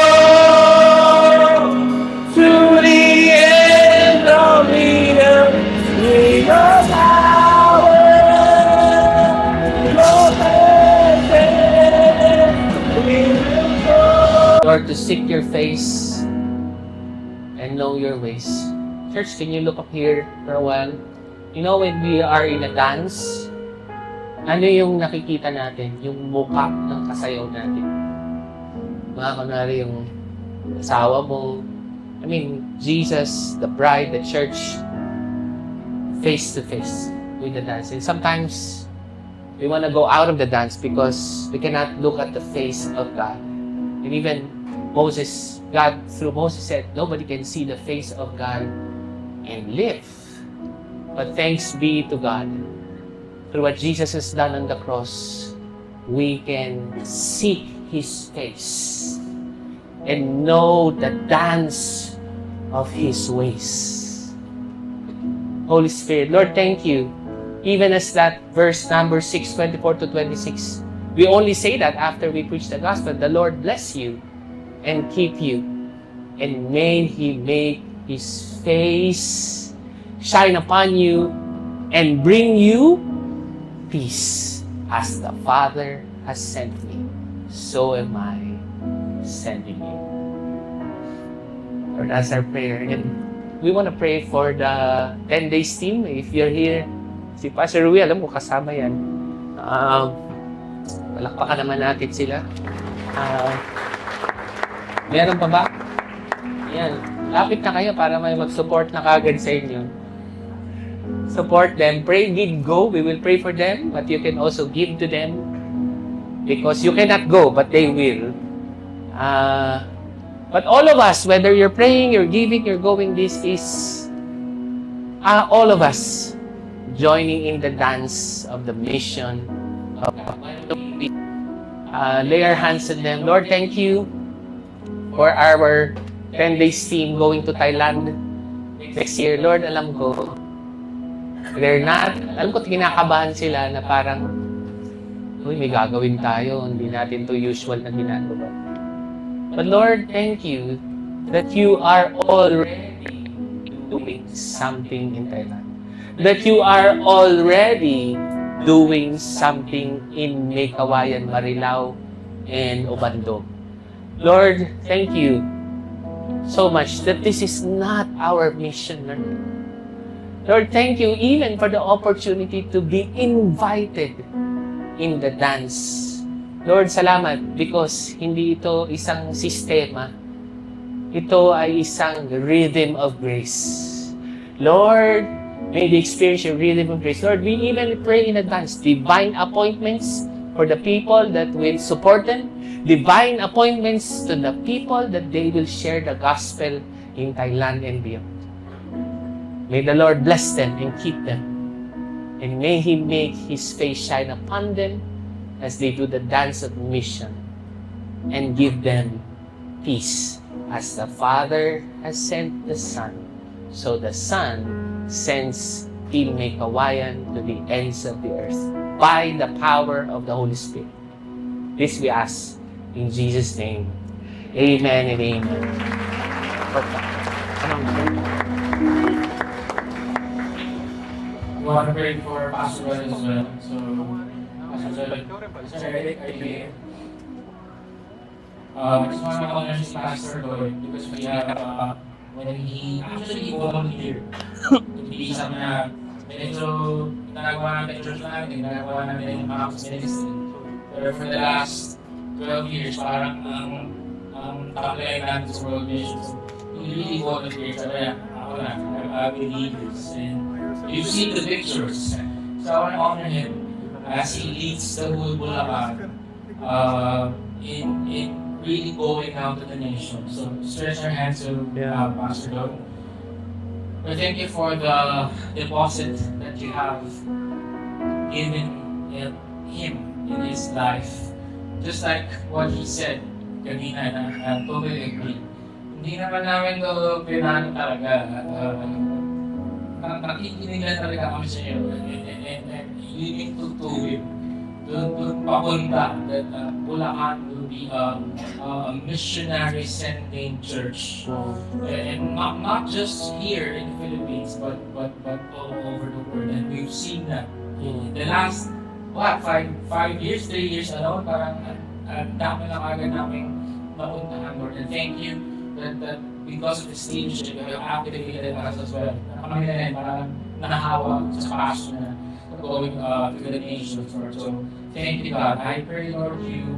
to the ends of the earth. With your power, your presence, we will go. Lord, to seek your face and know your ways. Church, can you look up here for a while? You know, when we are in a dance, ano yung nakikita natin? Yung mukha ng kasayaw natin. Mga kunwari yung asawa mo. I mean, Jesus, the bride, the church, face to face with the dance. And sometimes, we want to go out of the dance because we cannot look at the face of God. And even Moses, God through Moses said, nobody can see the face of God and live. But thanks be to God, through what Jesus has done on the cross, we can seek His face and know the dance of His ways. Holy Spirit, Lord, thank you. Even as that verse number 6, 24 to 26, we only say that after we preach the gospel. The Lord bless you and keep you, and may He make His face shine upon you and bring you peace. As the Father has sent me, so am I sending you. Lord, that's our prayer. And we want to pray for the 10 days team. If you're here, si Pastor Rui, alam mo, kasama yan. Palakpakan naman natin sila. Meron pa ba? Yan. Lapit na kayo para may mag-support na kagad sa inyo. Support them. Pray, give, go. We will pray for them, but you can also give to them because you cannot go, but they will. But all of us, whether you're praying, you're giving, you're going, this is all of us joining in the dance of the mission of lay our hands on them. Lord, thank you for our 10 days team going to Thailand next year. Lord, alam ko, alam ko kinakabahan sila na parang, uy, may gagawin tayo, hindi natin to usual na ginagawa. But Lord, thank you that you are already doing something in Thailand. That you are already doing something in Maykawayan, Marilao, and Obando. Lord, thank you so much that this is not our mission, Lord. Lord, thank you even for the opportunity to be invited in the dance. Lord, salamat because hindi ito isang sistema. Ito ay isang rhythm of grace. Lord, may they experience your rhythm of grace. Lord, we even pray in advance divine appointments for the people that will support them, divine appointments to the people that they will share the gospel in Thailand and beyond. May the Lord bless them and keep them. And may He make His face shine upon them as they do the dance of mission and give them peace. As the Father has sent the Son, so the Son sends Team Maykawayan to the ends of the earth by the power of the Holy Spirit. This we ask in Jesus' name. Amen and amen. We want to pray for Pastor Joel as well. So, Pastor Joel, Pastor Eric, are you here? I just want to honor si Pastor Lloyd because we have, when he actually volunteered to be sa mga medyo ginagawa natin church natin, ginagawa natin yung Max Ministry. Pero for the last 12 years, parang ang tagline natin sa World Mission. So, he really volunteered. Sabi niya, ako na, I believe this. And you've seen the pictures. So I want to honor him as he leads the whole Bulacan in really going out to the nation. So stretch our hands to Pastor Doug. We thank you for the deposit that you have given him in his life. Just like what he said kanina, I totally agree. Hindi naman namin ito pinano talaga. Nakikinig lang talaga kami sa iyo. And you need to him. Doon papunta that Bulacan will be a missionary sending church. And not just here in the Philippines, but all over the world. And we've seen that. In the last, 3 years alone, parang dami lang agad namin napuntahan, Lord. And thank you that because of this leadership, you have activated us as well. Kami na rin, parang nahahawa sa passion na going to the nations, Lord. So, thank you, God. I pray, Lord, you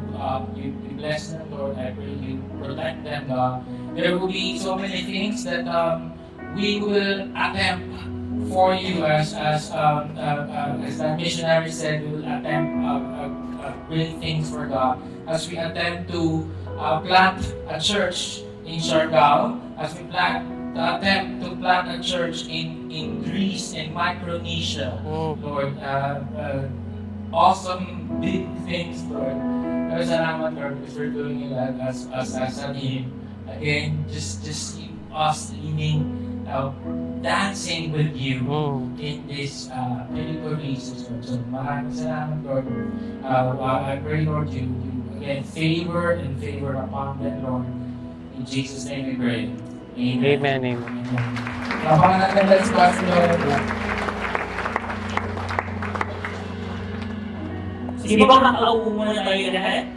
bless them, Lord. I pray you protect them, God. There will be so many things that we will attempt for you as the missionary said, we will attempt great things for God. As we attempt to plant a church in Siargao, as we attempt to plant a church in Greece and Micronesia, Lord. Awesome big things, Lord. Pero salamat, Lord, because we're doing it as a team. Again, just keep us leading, dancing with you in this medical reasons, Lord. So maraming salamat, Lord. I pray, Lord, you again favor upon them, Lord. In Jesus' name we pray. Amen. Amen. Lapangan natin let's pass, Lord. Sige po, makaupo muna tayo lahat.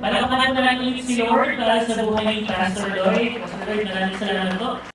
Palakpakan na lang ulit si Lord para sa buhay ni Pastor Lloyd. Pastor Lloyd, maraming salamat po.